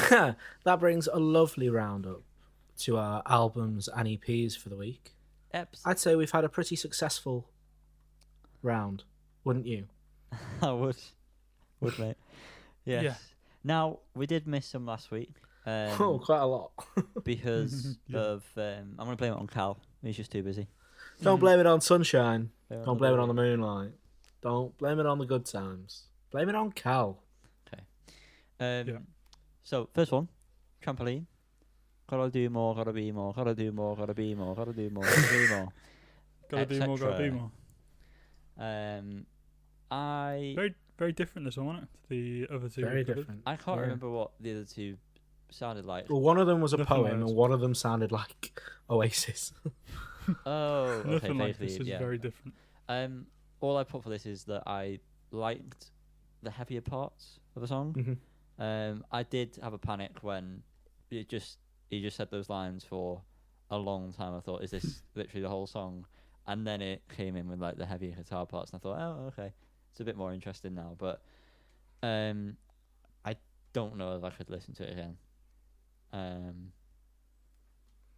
That brings a lovely roundup to our albums and EPs for the week. I'd say we've had a pretty successful round, wouldn't you? I would mate. Yes. Yeah. Now we did miss some last week. Quite a lot. Because of I'm going to blame it on Cal. He's just too busy. Don't blame it on sunshine. Don't blame it on the moonlight. Don't blame it on the good times. Blame it on Cal. Okay. So first one, trampoline. Gotta do more. Gotta be more. Gotta do more. Gotta be more. Gotta do more. Gotta be more. Gotta do more. Gotta be more. I very different this one, wasn't it? The other two. Very different. I can't remember what the other two sounded like. Well, one of them was a Nothing poem, and one of them sounded like Oasis. Oh, okay. Nothing like this is yeah. very different. All I put for this is that I liked the heavier parts of the song. Mm-hmm. I did have a panic when he just said those lines for a long time. I thought, is this literally the whole song? And then it came in with like the heavier guitar parts, and I thought, oh, okay, it's a bit more interesting now. But I don't know if I could listen to it again.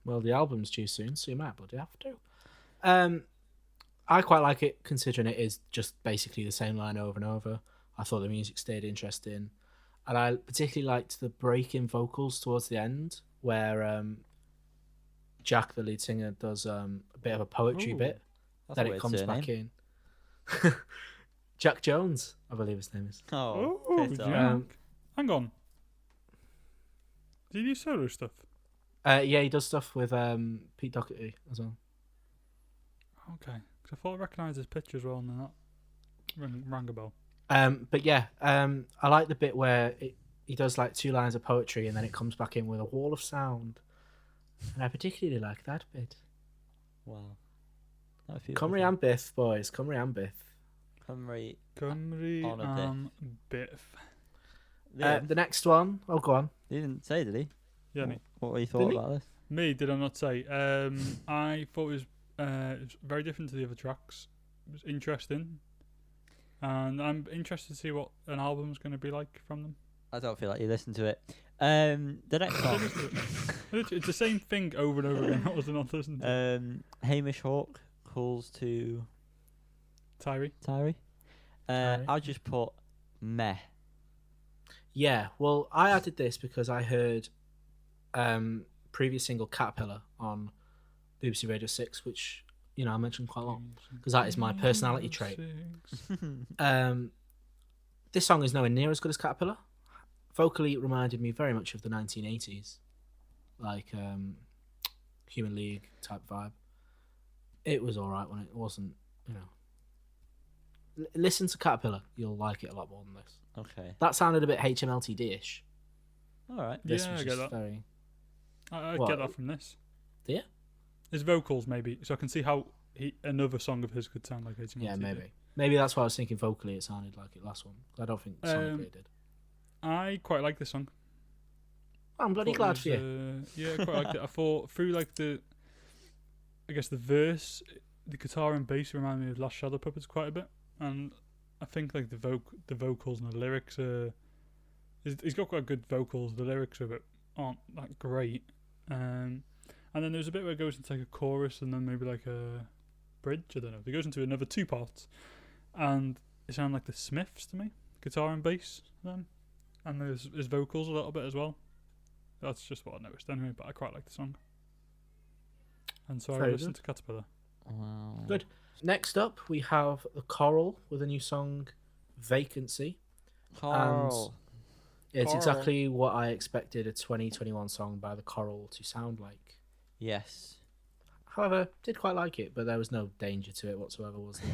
Well, the album's due soon, so you might bloody have to. I quite like it, considering it is just basically the same line over and over. I thought the music stayed interesting. And I particularly liked the break in vocals towards the end, where Jack, the lead singer, does a bit of a poetry bit. Then it comes back in. Jack Jones, I believe his name is. Oh, Jack. Hang on. Did he do solo stuff? Yeah, he does stuff with Pete Doherty as well. Okay, because I thought I recognised his picture as well, and then that rang a bell. But yeah, I like the bit where he does like 2 lines of poetry and then it comes back in with a wall of sound. And I particularly like that bit. Wow. Cymru and Biff, boys. Cymru and Biff. Cymru and Biff. The next one. Oh, go on. He didn't say, did he? Yanni. What you thought about this? Me, did I not say? I thought it was very different to the other tracks. It was interesting. And I'm interested to see what an album's going to be like from them. I don't feel like you listened to it. The next song. It's the same thing over and over again. What was I not listening to? Hamish Hawk calls to Tyree. I just put meh. Yeah, well, I added this because I heard previous single Caterpillar on BBC Radio 6, which, you know, I mentioned quite a lot because that is my personality trait. This song is nowhere near as good as Caterpillar. Vocally, it reminded me very much of the 1980s, like Human League type vibe. It was alright when it wasn't, you know. Listen to Caterpillar, you'll like it a lot more than this. Okay. That sounded a bit HMLTD-ish. Alright. Yeah, I get that. Very... I get that from this. Do you? His vocals, maybe. So I can see how another song of his could sound like HMLTD. Yeah, maybe. Maybe that's why I was thinking vocally it sounded like it last one. I don't think sonically it did. I quite like this song. I'm bloody glad for you. Yeah, I quite liked it. I thought through like the verse, the guitar and bass reminded me of Last Shadow Puppets quite a bit, and I think like the vocals and the lyrics are. He's got quite good vocals. The lyrics aren't that great, and then there's a bit where it goes into like a chorus and then maybe like a bridge. I don't know. It goes into another 2 parts, and it sounds like the Smiths to me, guitar and bass then. And there's his vocals a little bit as well. That's just what I noticed anyway, but I quite like the song. And so I listened to Caterpillar. Wow. Good. Next up, we have the Coral with a new song, Vacancy. Carl. It's Coral. exactly what I expected a 2021 song by the Coral to sound like. Yes. However, did quite like it, but there was no danger to it whatsoever, was there?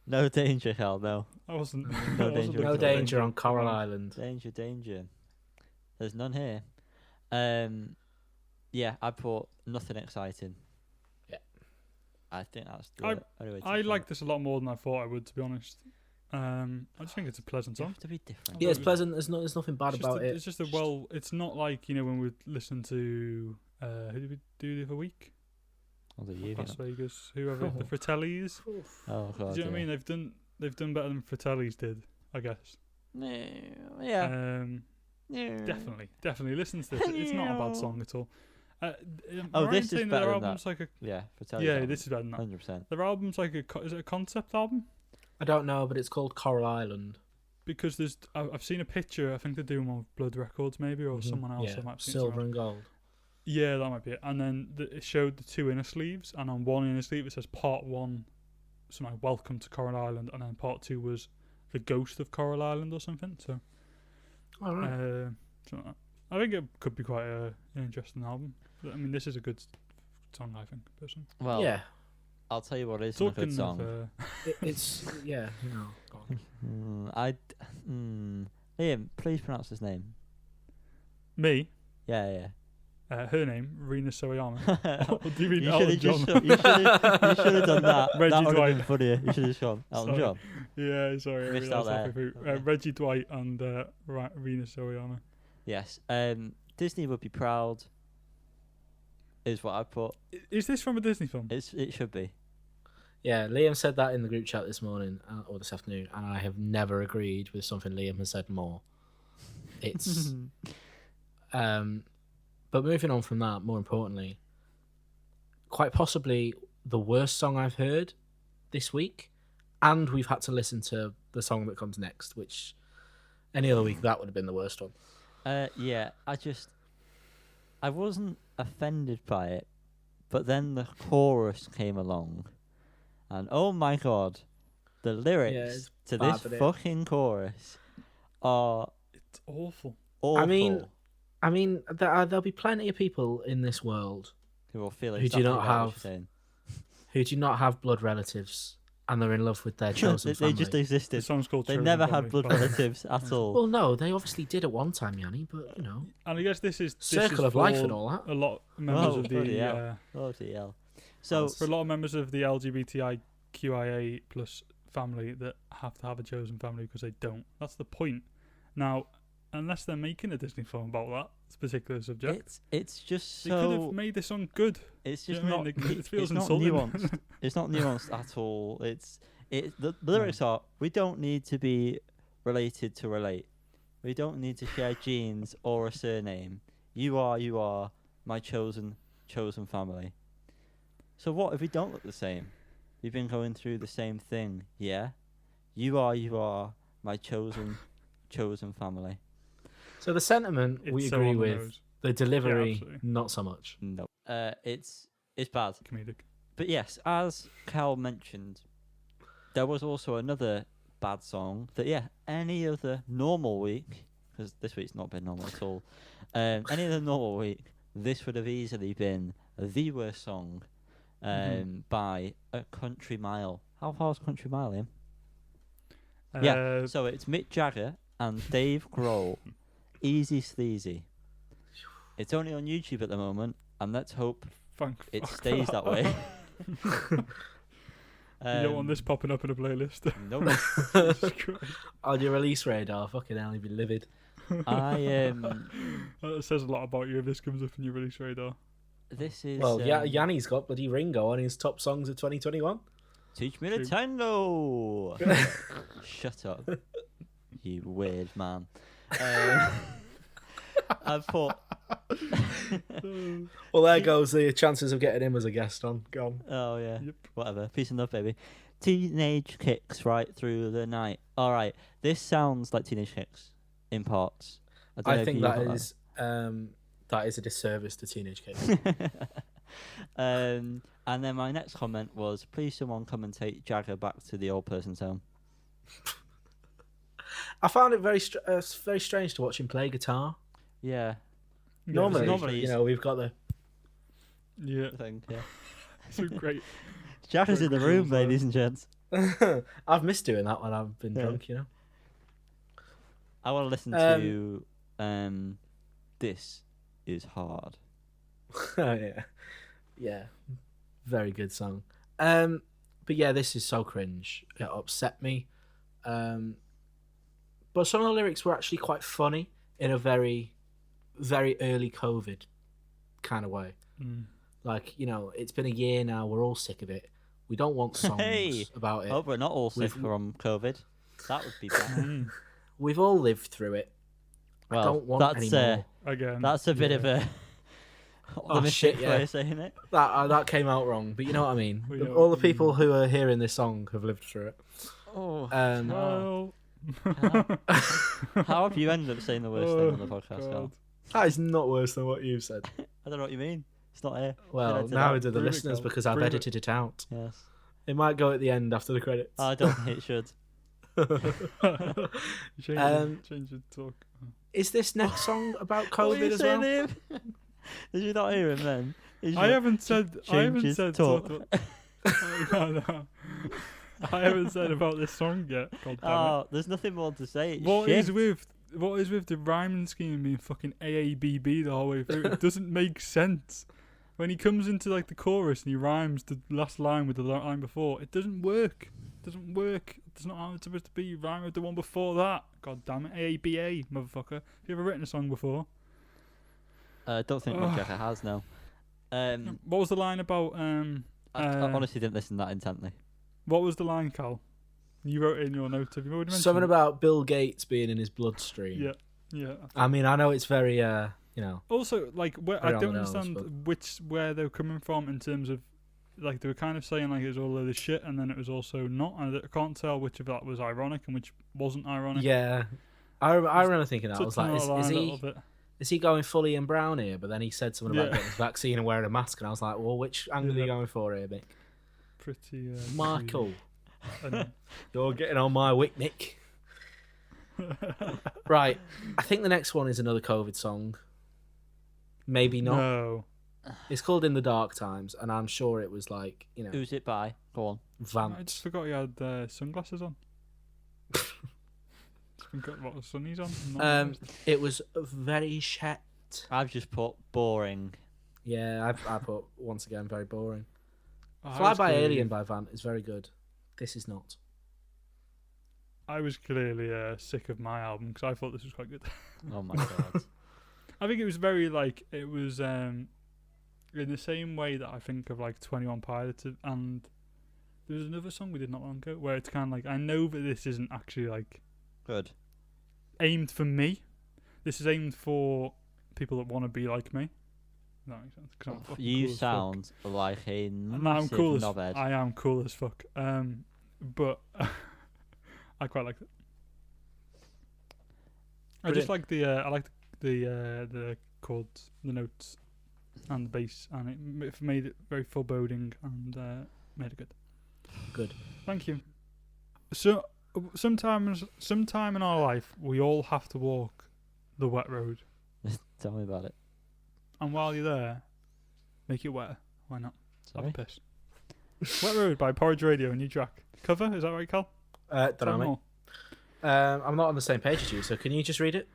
No danger, hell no. I wasn't. No I wasn't danger. No looking for danger on Coral Island. Danger. There's none here. Yeah, I put nothing exciting. Yeah. I think that's the only way to I say it. like this a lot more than I thought I would, to be honest. I just think it's a pleasant You song. have to be different. Yeah, it's pleasant. There's nothing bad It's just about it. It's just a well. It's not like when we listen to who did we do the other week? Oh, the you, Las Vegas, whoever the Fratellis. oh god. Do you know what I mean? They've done better than Fratellis did, I guess. Yeah. Definitely listen to this. It's not a bad song at all. This is saying better their than album's that. like a Yeah. this is better than that. 100%. Their album's like is it a concept album? I don't know, but it's called Coral Island. Because I've seen a picture. I think they're doing one with Blood Records maybe, or someone else. Yeah, I might have seen silver and gold. Yeah, that might be it. And then it showed the two inner sleeves, and on one inner sleeve it says Part 1, something like Welcome to Coral Island, and then Part 2 was The Ghost of Coral Island or something. So, All right. something like that. I think it could be quite an interesting album. I mean, this is a good song, I think, personally. Well, yeah, I'll tell you what is a good song. it's yeah. Go on. Liam, please pronounce his name. Me, Yeah. her name, Rina Sawayama. Or do you mean You Elton John? should have done that. Reggie That would have been Dwight. funnier. You should have gone Elton Sorry. John. Yeah, sorry. I Missed realised out halfway there. through. Reggie Dwight and Rina Sawayama. Yes. Disney would be proud. Is what I put. Is this from a Disney film? It should be. Yeah, Liam said that in the group chat this morning or this afternoon, and I have never agreed with something Liam has said more. It's but moving on from that, more importantly, quite possibly the worst song I've heard this week, and we've had to listen to the song that comes next, which any other week that would have been the worst one. Yeah. I wasn't offended by it, but then the chorus came along, and oh my god, the lyrics it's to bad, this isn't it? fucking chorus are It's awful. awful. I mean, there'll be plenty of people in this world Who will feel who do exactly not what you're have saying. who do not have blood relatives, and they're in love with their chosen they family. just The existed. song's called They Chosen never had Family, blood by the way. relatives at all. Well, no, they obviously did at one time, Yanni, but And I guess this is circle of for life and all that. a lot of members Oh, of bloody the hell. Bloody hell. So for a lot of members of the LGBTIQIA plus family that have to have a chosen family because they don't. That's the point. Now, unless they're making a Disney film about that particular subject, it's just they could have so made this song good. it's Do you just know what I not mean? It feels it's not insulting. nuanced. It's not nuanced at all. The lyrics are, we don't need to be related to relate. We don't need to share genes or a surname. You are my chosen family. So what if we don't look the same? We've been going through the same thing, yeah? You are my chosen family. So the sentiment It's we so agree on the with, nose. the delivery absolutely. not so much. No. It's bad. Comedic. But yes, as Cal mentioned, there was also another bad song that, any other normal week, because this week's not been normal at all, any other normal week, this would have easily been the worst song by a country mile. How far is Country Mile in? So it's Mick Jagger and Dave Grohl, Easy Sleazy. It's only on YouTube at the moment, and let's hope Thank it fuck stays for that way. You don't want this popping up in a playlist. Nope. Jesus Christ. On your release radar, fucking hell, you'd be livid. That says a lot about you if this comes up in your release radar. This is Well, Yanni's got bloody Ringo on his top songs of 2021. Teach me the True. tango. Shut up, you weird man. I thought, Well, there goes the chances of getting him as a guest on. Go on. oh yeah, Yep. whatever. Peace and love, baby. Teenage Kicks right through the night. All right, this sounds like Teenage Kicks in parts. don't know I if think you that got that is a disservice to Teenage Kids. And then my next comment was, please someone come and take Jagger back to the old person's home. I found it very strange to watch him play guitar. Yeah. Normally, you know, we've got the Yeah, Thing, yeah. so great. Jack is in the room, ladies and gents. I've missed doing that when I've been drunk, you know. I want to listen to This Is Hard. Yeah, very good song. But yeah, this is so cringe. It upset me. But some of the lyrics were actually quite funny in a very, very early COVID kind of way. Like, you know, it's been a year now. We're all sick of it. We don't want songs about it. Hope we're not all sick from COVID. That would be bad. We've all lived through it. Well, I don't want any more. Again, that's a bit of a shit, way of saying it. That came out wrong, but you know what I mean. We All the people who are hearing this song have lived through it. Oh, how have you ended up saying the worst thing on the podcast, Carl? That is not worse than what you've said. I don't know what you mean. It's not here. Well, now do the listeners because I've edited it out. Yes. It might go at the end after the credits. I don't think it should. Change the talk. Is this next song about COVID as well? Did you not hear him then? I haven't said talk. No. I haven't said about this song yet. God damn it. There's nothing more to say. What is with the rhyming scheme being fucking AABB the whole way through? It doesn't make sense. When he comes into like the chorus and he rhymes the last line with the line before, it doesn't work. It doesn't work. It's not how it's supposed to be. You rhyme with the one before that. God damn it. AABA, motherfucker. Have you ever written a song before? I don't think Mick Jagger has, no. What was the line about? I honestly didn't listen that intently. What was the line, Cal? You wrote it in your notes. Have you already mentioned Something it? about Bill Gates being in his bloodstream. Yeah. I mean, I know it's very, you know. Also, like, I on don't the nose, understand where they're coming from in terms of, like, they were kind of saying like it was all of this shit, and then it was also not. And I can't tell which of that was ironic and which wasn't ironic. Yeah, I remember thinking that. I was like, is he going fully in brown here? But then he said something about getting his vaccine and wearing a mask, and I was like, well, which angle are you going for here, Mick? Pretty. Michael, you're getting on my wick, Nick. Right, I think the next one is another COVID song. Maybe not. No. It's called In the Dark Times, and I'm sure it was like, you know. Who's it by? Go on. Vamp. I just forgot he had sunglasses on. Forgot what sun he's on. It was very shit. I've just put boring. Yeah, I put once again very boring. I Fly was by clearly- Alien by Vamp is very good. This is not. I was clearly sick of my album because I thought this was quite good. Oh my god. I think it was very like it was in the same way that I think of like 21 Pilots and there was another song we did not long ago where it's kind of like I know that this isn't actually like Good. aimed for me. This is aimed for people that want to be like me. That makes sense. 'Cause I'm fucking You cool as sound like a fuck. And I'm massive cool as knobhead. I am cool as fuck. But I quite like it. I just like the chords, the notes, and the bass, and it made it very foreboding and made it good. Good. Thank you. So sometime in our life, we all have to walk the wet road, Tell me about it. and while you're there, make it wetter. Why not? Sorry. Have a piss. Wet Road by Porridge Radio, a new track. Cover, is that right, Cal? Don't know, Tell mate. more. I'm not on the same page as you, so can you just read it?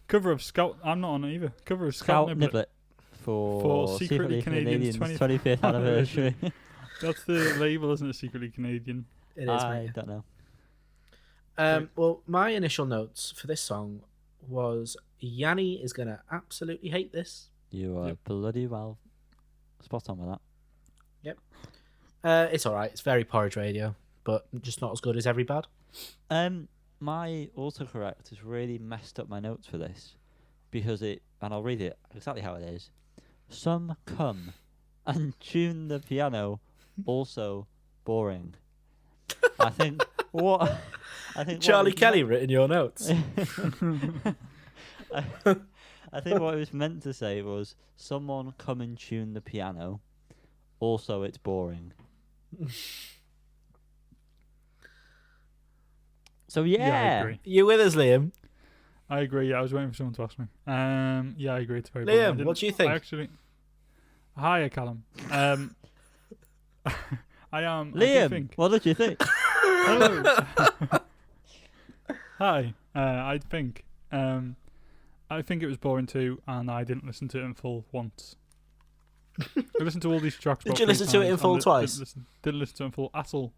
Cover of Scout. I'm not on it either. Cover of Scout Scout Niblet. Niblet for Secretly Canadian's 25th anniversary. That's the label, isn't it? Secretly Canadian. It is, I mate. don't know. Well, my initial notes for this song was Yanni is going to absolutely hate this. You are bloody well spot on with that. It's alright. It's very Porridge Radio, but just not as good as Every Bad. My autocorrect has really messed up my notes for this because and I'll read it exactly how it is. Some come and tune the piano, also boring. I think Charlie Kelly written your notes. I think what it was meant to say was someone come and tune the piano, also it's boring. So I yeah. agree. You with us, Liam? I agree. Yeah, I was waiting for someone to ask me. Yeah, I agree. It's very Liam, boring. what do you think? I actually. Hiya, Callum. I do Liam, think. what did you think? Hello. Hi. I think. I think it was boring too, and I didn't listen to it in full once. I listened to all these tracks. Did you listen to it in full twice? Didn't listen to it in full at all.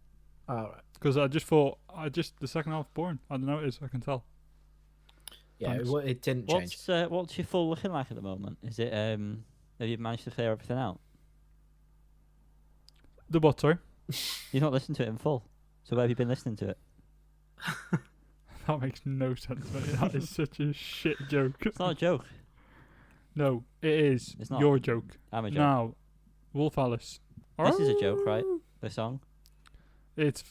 All right. Because I just thought, the second half boring. I don't know what it is. I can tell. Yeah, Thanks. it didn't change. What's your full looking like at the moment? Is it have you managed to clear everything out? The what, sorry? You've not listened to it in full. So where have you been listening to it? That makes no sense, mate. That is such a shit joke. It's not a joke. No, it is. It's not. Your joke. I'm a joke. Now, Wolf Alice. This is a joke, right? The song. It's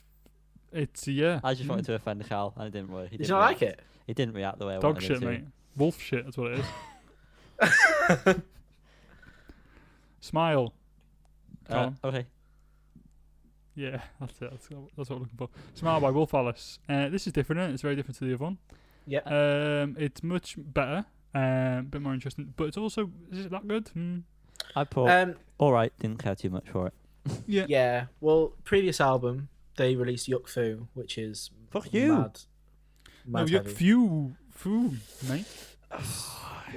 yeah. I just wanted to offend Cal, and it didn't work. Did you like it? It didn't react the way I Dog wanted shit, it to. mate. Wolf shit. That's what it is. Smile. Callum. Okay. Yeah, that's it. That's what we're looking for. Smile by Wolf Alice. This is different, isn't it? It's very different to the other one. Yeah. It's much better. A bit more interesting. But it's also, is it that good? I put alright, didn't care too much for it. Yeah. Yeah. Well, previous album they released Yuck Fu, which is Fuck you. mad No, Yuck heavy. Fu, mate.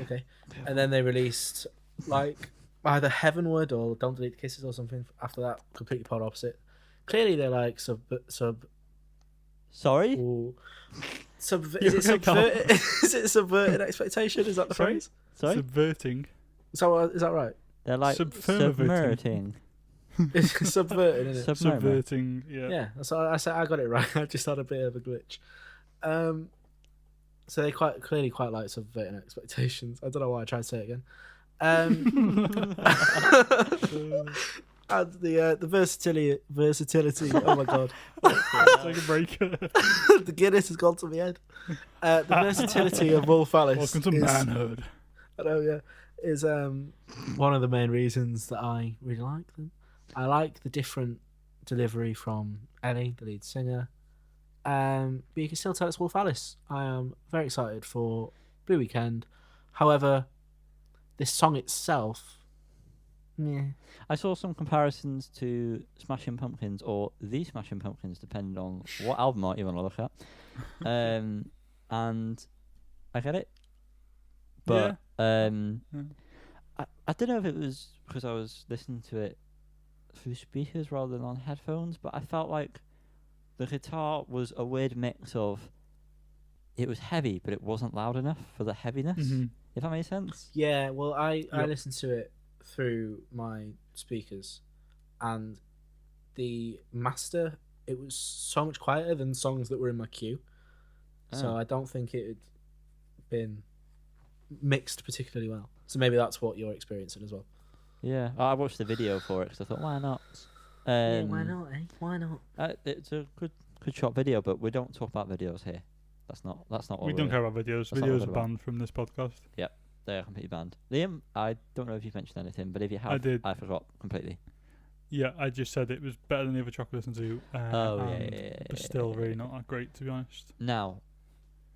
Okay. And then they released like either Heavenward or Don't Delete the Kisses or something after that. Completely polar opposite. Clearly they're like sub. Sorry? Ooh, is You it okay, Carl? is it subverted expectation? Is that the Sorry? phrase? Sorry? Subverting. Is that right? They're like Subverting. It's subverting, isn't it? Subverting, yeah. Yeah, that's what I said. I got it right. I just had a bit of a glitch. So they quite clearly quite like subverting expectations. I don't know why I tried to say it again. And the versatility. Oh my god, Take a break. the Guinness has gone to my head. The versatility of Wolf Alice. Welcome to manhood. I know, yeah, is one of the main reasons that I really like them. I like the different delivery from Ellie, the lead singer. But you can still tell it's Wolf Alice. I am very excited for Blue Weekend. However, this song itself, yeah. I saw some comparisons to Smashing Pumpkins or the Smashing Pumpkins, depending on what album art you want to look at. And I get it. But I don't know if it was because I was listening to it through speakers rather than on headphones, but I felt like the guitar was a weird mix of it was heavy, but it wasn't loud enough for the heaviness. Mm-hmm. If that makes sense. Yeah, well, I listened to it through my speakers, and the master, it was so much quieter than songs that were in my queue. So I don't think it had been mixed particularly well. So maybe that's what you're experiencing as well. Yeah, I watched the video for it because I thought, why not? Yeah, why not, eh? Why not? It's a good short video, but we don't talk about videos here. That's not what We don't care about videos. That's not Videos what are we're banned from this podcast. They are completely banned. Liam, I don't know if you've mentioned anything, but if you have, I did. I forgot completely. Yeah, I just said it was better than the other track I listened to. But still really not that great, to be honest. Now,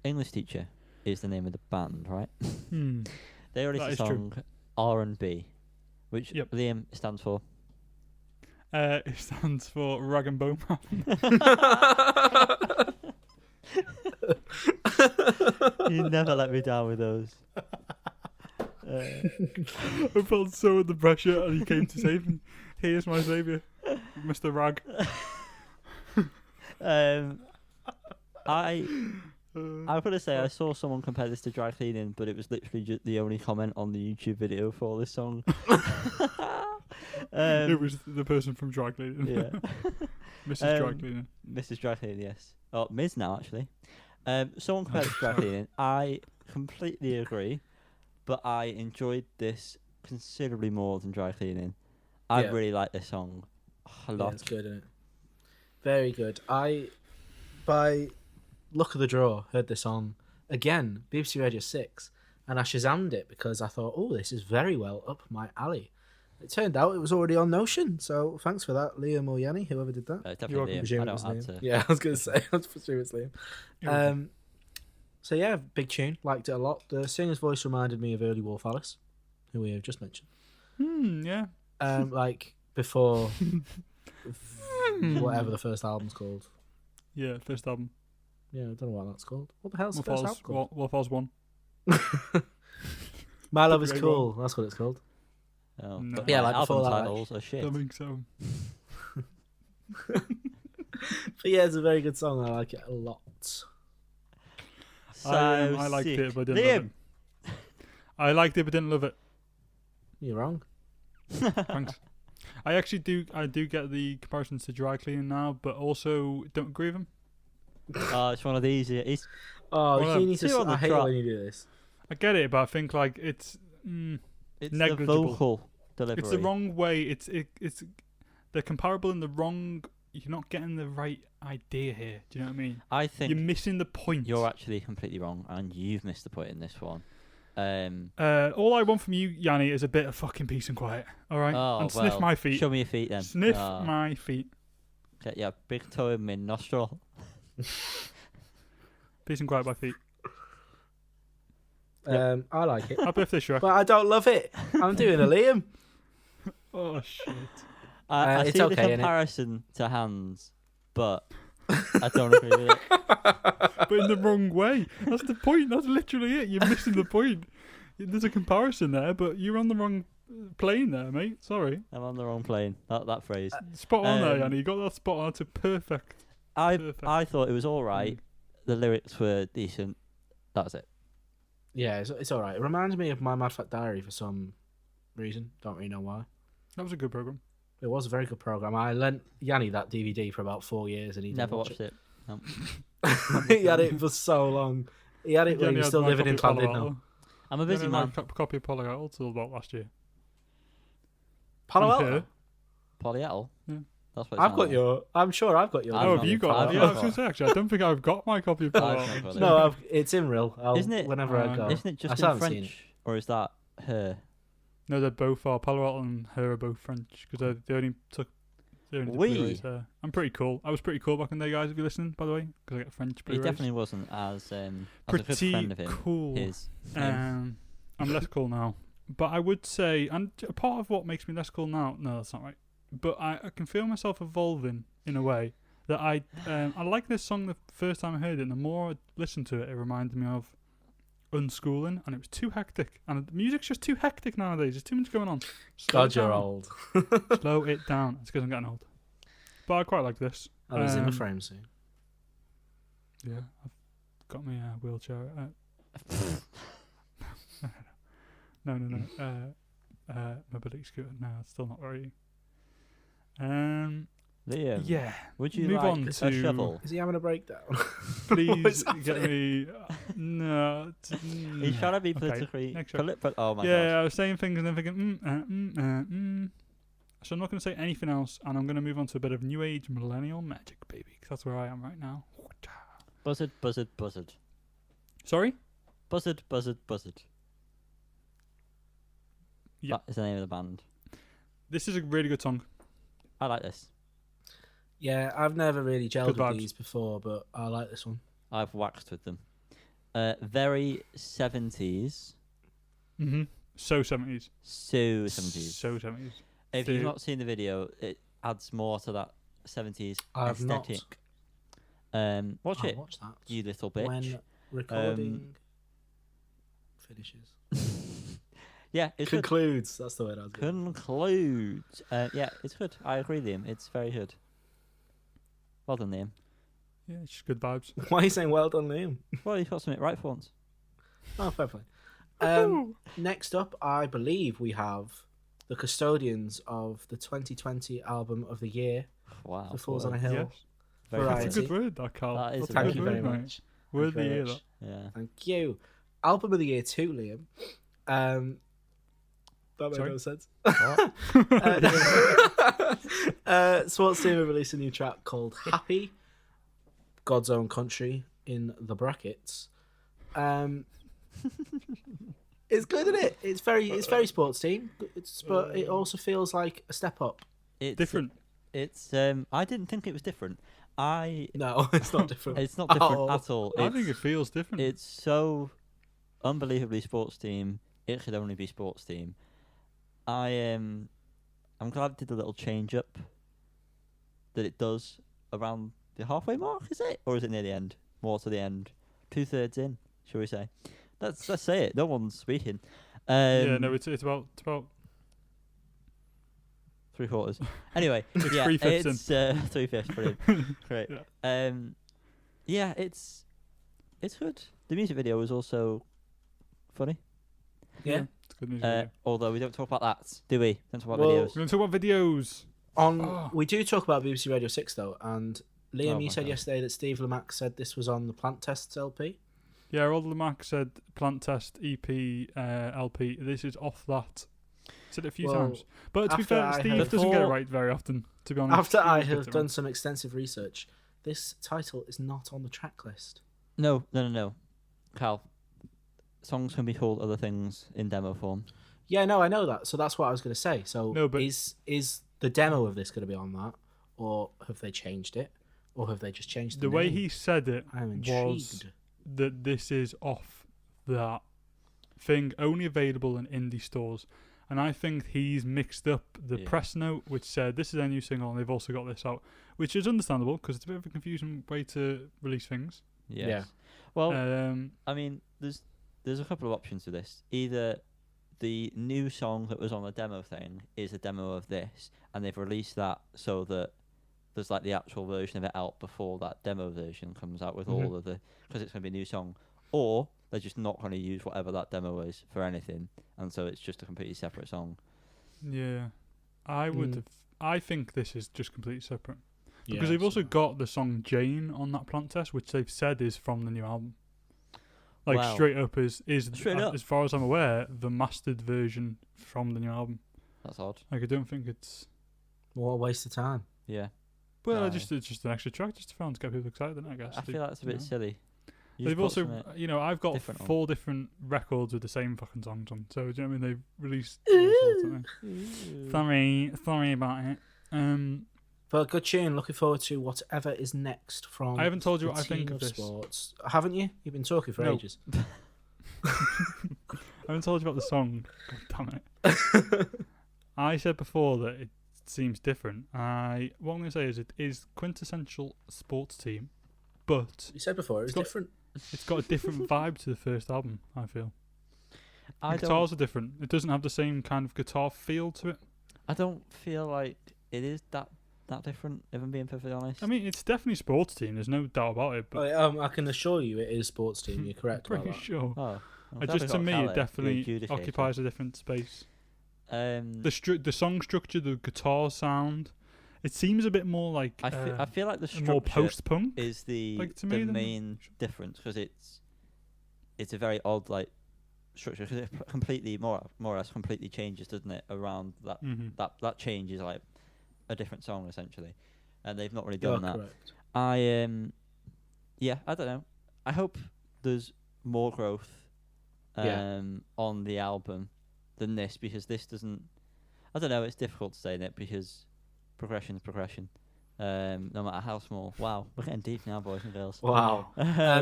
English Teacher is the name of the band, right? They released That a is true. song R&B, which Yep. Liam stands for. It stands for Rag and Bone Man. You never let me down with those. I felt so under pressure and he came to save me. Here's my saviour, Mr. Rag. I've got to say, I saw someone compare this to dry cleaning, but it was literally just the only comment on the YouTube video for this song. It was the person from Dry Cleaning. Yeah. Mrs. Dry Cleaning. Mrs. Dry Cleaning, yes. Oh, Ms. now, actually. Someone compared this to dry cleaning. I completely agree, but I enjoyed this considerably more than dry cleaning. I really like this song a lot. Yeah, it's good, isn't it? Very good. By luck of the draw, heard this on, again, BBC Radio 6, and I Shazammed it because I thought, oh, this is very well up my alley. It turned out it was already on Notion, so thanks for that, Liam or Yanni, whoever did that. Definitely welcome. Liam. I Presuming it was don't Liam. answer. Yeah, I was going to say, I was presuming it's Liam. You're welcome. So yeah, big tune, liked it a lot. The singer's voice reminded me of early Wolf Alice, who we have just mentioned. Yeah. Like before, whatever the first album's called. Yeah, first album. Yeah, I don't know what that's called. What the hell's the Wolf first Alice, album called? Wolf Alice 1. My Love Is Great Cool. That's what it's called. Oh, No. but Yeah, my like album before that, like- titles are shit. I think so. But yeah, it's a very good song. I like it a lot. So I liked sick. it, but didn't love Liam. it. I liked it, but didn't love it. You're wrong. Thanks. I do get the comparisons to dry cleaning now, but also don't agree with him. Oh, it's one of these. It's Oh, Well, you need to. two on the I hate it trot. when you do this. I get it, but I think like it's the negligible. vocal delivery. It's the wrong way. It's they're comparable in the wrong. You're not getting the right idea here. Do you know what I mean? I think You're missing the point. you're actually completely wrong, and you've missed the point in this one. All I want from you, Yanni, is a bit of fucking peace and quiet. All right, Oh, and sniff well, my feet. Show me your feet then. Sniff Oh, my feet. get your big toe in my nostril. Peace and quiet by feet. I like it, Happy birthday, Shrek. but I don't love it. I'm doing a Liam. Oh shit. I it's see okay, the innit? comparison to hands, but I don't agree with it. But in the wrong way. That's the point. That's literally it. You're missing the point. There's a comparison there, but you're on the wrong plane there, mate. Sorry. I'm on the wrong plane. That phrase. Spot on there, Um, Yanni. You got that spot on to perfect. Perfect. I thought it was all right. The lyrics were decent. That was it. Yeah, it's all right. It reminds me of My Mad Fat Diary for some reason. Don't really know why. That was a good program. It was a very good program. I lent Yanni that DVD for about 4 years, and he Never didn't watch watched it. No. he had it for so long. He had it when he was still living in Llandudno. I'm a busy man. Copy of Palo Alto till about last year. Palo And Alto. her. Polyethyl? Yeah. That's what it I've sounds got like. your. I'm sure I've got your. I've Oh, not have you been got? Palo Yeah, I was Alto. going to say actually, I don't think I've got my copy of Palo I've Alto. not got it. No, it's in real. Isn't it? Whenever I go. Isn't it just I in haven't seen French? Or is that her? No, they're both are. Palo Alto and her are both French because they only took. They only did Blu-rays there. I'm pretty cool. I was pretty cool back in the day, guys. If you're listening, by the way, because I get French He Blu-rays. definitely wasn't as a good Pretty friend of him. cool. His. I'm less cool now, but I would say, and a part of what makes me less cool now. No, that's not right. But I can feel myself evolving in a way that I like this song the first time I heard it, and the more I listened to it, it reminded me of unschooling, and it was too hectic. And the music's just too hectic nowadays. There's too much going on. Slow God, it you're down. old. Slow it down. It's because I'm getting old. But I quite like this. I was in a frame soon. Yeah, I've got my wheelchair. No. Mobility scooter. No, it's still not very. Liam, Yeah. would you move like on a to- shovel? Is he having a breakdown? Please What's get me. No. He's trying to be Okay, politically. next track. Oh my Yeah, god. I was saying things and then thinking. So I'm not going to say anything else, and I'm going to move on to a bit of new age millennial magic, baby, 'cause that's where I am right now. Buzzard, buzzard, buzzard. Sorry. Buzzard, buzzard, buzzard. Yeah. That is the name of the band. This is a really good song. I like this. Yeah, I've never really gelled Good with vibes. these before, but I like this one. I've waxed with them. Very 70s. Mm-hmm. So 70s. So 70s. So 70s. If you've So- not seen the video, it adds more to that 70s I've not. aesthetic. Watch I'll it, watch that you little bitch. when recording finishes. Yeah, it's good. Concludes. That's the word I was going. Concludes. Yeah, it's good. I agree, Liam. It's very good. Well done, Liam. Yeah, it's just good vibes. Why are you saying well done, Liam? Well, you've got something right for once. Oh, fair play. Next up, I believe we have the custodians of the 2020 album of the year, Wow. The Falls on a word. Hill. Yes. Very Variety. That's a good word, that, Carl. That is That's a a Thank good you word, very mate. much. Word of the Thank you year, very that. much. Yeah. Thank you. Album of the year too, Liam. That made Sorry? no sense. What? Sports Team have released a new track called Happy, God's Own Country in the brackets. It's good, isn't it? It's very Sports Team. but it also feels like a step up. It's Different. It's I didn't think it was different. No, it's not different. It's not different Oh. at all. I think it feels different. It's so unbelievably sports team. It should only be sports team. I'm glad it did a little change up that it does around the halfway mark, is it? Or is it near the end? More to the end. 2/3 in, shall we say. Let's say it. No one's speaking. Yeah, no, it's about 3/4. Anyway, It's yeah, 3/5 it's 3/5. Brilliant. Great. Yeah. Yeah, it's good. The music video was also funny. Yeah. It's good news. We're Although we don't talk about that, do we? Don't talk about Well, videos. going to talk about videos. We do talk about BBC Radio 6 though, and Liam, Oh you my said God. yesterday that Steve Lamack said this was on the Plant Tests LP. Yeah, Rod Lamack said Plant Test EP LP. This is off that. Said it a few Well, times. But to be after fair, I Steve heard- doesn't get it Before- right very often, to be honest. After He I always gets have it done wrong. some extensive research, this title is not on the track list. No. Cal, songs can be called other things in demo form. Yeah, no, I know that. So that's what I was going to say. So No, but- is the demo of this going to be on that, or have they changed it, or have they just changed The way name? he said it I'm was intrigued. that this is off that thing, only available in indie stores. And I think he's mixed up the Yeah. press note, which said this is their new single, and they've also got this out, which is understandable because it's a bit of a confusing way to release things. Yes. Yeah. Well, Um, I mean, there's a couple of options to this. Either the new song that was on the demo thing is a demo of this, and they've released that so that there's like the actual version of it out before that demo version comes out with all of the, because it's going to be a new song, or they're just not going to use whatever that demo is for anything, and so it's just a completely separate song. yeah, I would Mm. have. I think this is just completely separate because Yeah, they've so- also got the song Jane on that Plant Test, which they've said is from the new album. Like Wow. straight up is Straight up. as far as I'm aware, the mastered version from the new album. That's odd. Like I don't think it's. What a waste of time. Yeah. Well, No. it's just an extra track, just to get people excited, I guess. I feel like it's a bit silly. You They've just put also, something- I've got different on. 4 different records with the same fucking songs on. So, do you know what I mean? They've released all sorts, haven't they? Sorry about it. But good tune. Looking forward to whatever is next from. I haven't told you the what I think team of this. Sports. Haven't you? You've been talking for No. ages. I haven't told you about the song. God damn it. I said before that it seems different. What I'm going to say is it is quintessential sports team, but You said before it was It's got- different. it's got a different vibe to the first album, I feel. I The don't. guitars are different. It doesn't have the same kind of guitar feel to it. I don't feel like it is that different. If I'm being perfectly honest. I mean, it's definitely sports team. There's no doubt about it. But I can assure you it is sports team. You're correct about pretty that. sure. Oh, I'm It glad just I to got me, Cal it there, definitely the adjudicator. occupies a different space. The The song structure, the guitar sound, it seems a bit more like I feel like the more structure post punk. is the like, to me, the than- main difference because it's a very odd like structure because it completely more or less completely changes, doesn't it? Around that Mm-hmm. that changes like a different song essentially, and they've not really You're done that. correct. Yeah, I don't know. I hope there's more growth Yeah. on the album than this because this doesn't. I don't know. It's difficult to say that because progression is progression. No matter how small. Wow, we're getting deep now, boys and girls. Wow.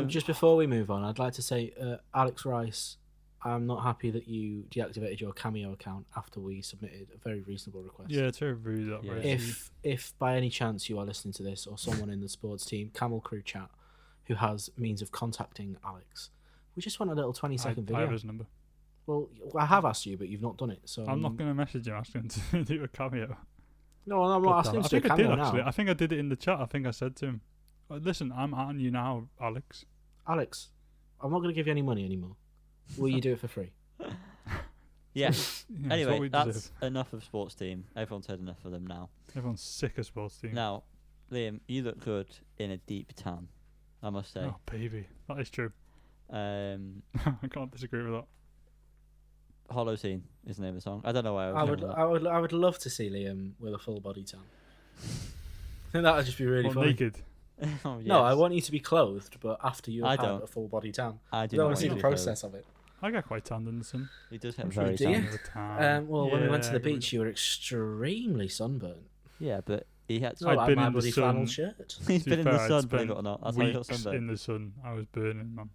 Just before we move on, I'd like to say, Alex Rice, I'm not happy that you deactivated your Cameo account after we submitted a very reasonable request. Yeah, it's very rude. That Yeah. way. If by any chance you are listening to this, or someone in the sports team, Camel Crew Chat, who has means of contacting Alex, we just want a little 20-second I have video. his number. Well, I have asked you, but you've not done it. So I'm not going to message him asking him to do a cameo. No, I'm God not damn asking it. him I to do a think I did cameo actually. now. I think I did it in the chat. I think I said to him, "Listen, I'm on you now, Alex." Alex, I'm not going to give you any money anymore. Will you do it for free? Yeah. Yeah, it's what Anyway, we that's deserve. enough of sports team. Everyone's heard enough of them now. Everyone's sick of sports team. Now, Liam, you look good in a deep tan, I must say. Oh baby, that is true. Um, I can't disagree with that. Hollow Scene is the name of the song. I don't know why I was I saying would, that. I would love to see Liam with a full body tan. I think that would just be really Or funny. naked. Oh, No, I yes. want you to be clothed, but after you I have had don't. a full body tan. I I do don't not want to see to the be process of it. I get quite tanned in the sun. He does get I'm very sure you do. tan. Bit of a tan. Well, when we went to Yeah, the beach, you were extremely sunburnt. Yeah, but he had It's to. not I'd like been my in the bloody flannel sun. shirt. He's To been be in the fair, I'd sun, believe it spent or not. That's why he got weeks sunburned. in the sun. I was burning, man.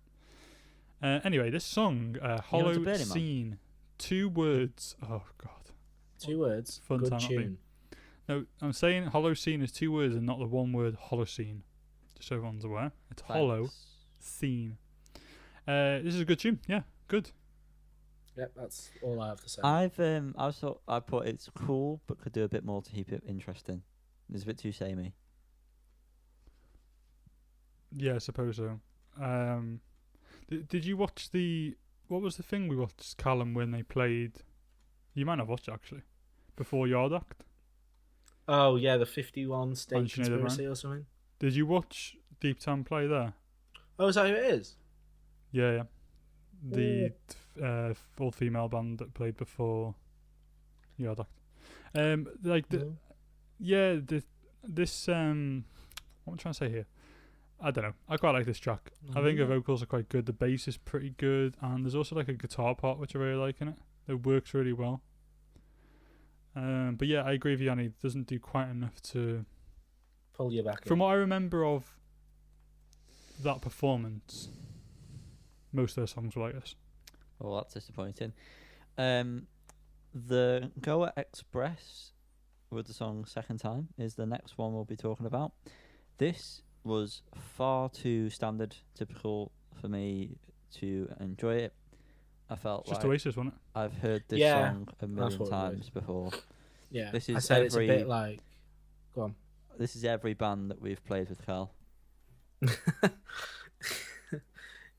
Anyway, this song, You Hollow want to burn him, man? Scene. 2 words. Oh, God. 2 words. Fun Good time, that'll be. tune. No, I'm saying Hollow Scene is 2 words and not the one word Holocene. Just so everyone's aware. It's Hollow Thanks. Scene. This is a good tune. Yeah, good. Yep, that's all I have to say. I thought I put it's cool, but could do a bit more to keep it interesting. It's a bit too samey. Yeah, I suppose so. Did you watch what was the thing we watched, Callum, when they played? You might not have watched it, actually. Before Yard Act. Oh, yeah, the 51 state On Sinead conspiracy O'Brien. or something. Did you watch Deep Town play there? Oh, is that who it is? Yeah. The all-female band that played before Yard Act. No. Yeah, this what am I trying to say here? I don't know. I quite like this track. I think the vocals are quite good. The bass is pretty good, and there's also like a guitar part which I really like in it. It works really well. But yeah, I agree with you, Yanni. It doesn't do quite enough to. Pull you back From in. what I remember of that performance, most of their songs were like this. Oh, that's disappointing. The Goa Express with the song Second Time is the next one we'll be talking about. This was far too standard, typical for me to enjoy it. I felt It's just like Oasis, wasn't it? I've heard this Yeah, song a that's million what it times was. before. Yeah, This I is said it's a every- bit like... Go on. This is every band that we've played with Carl.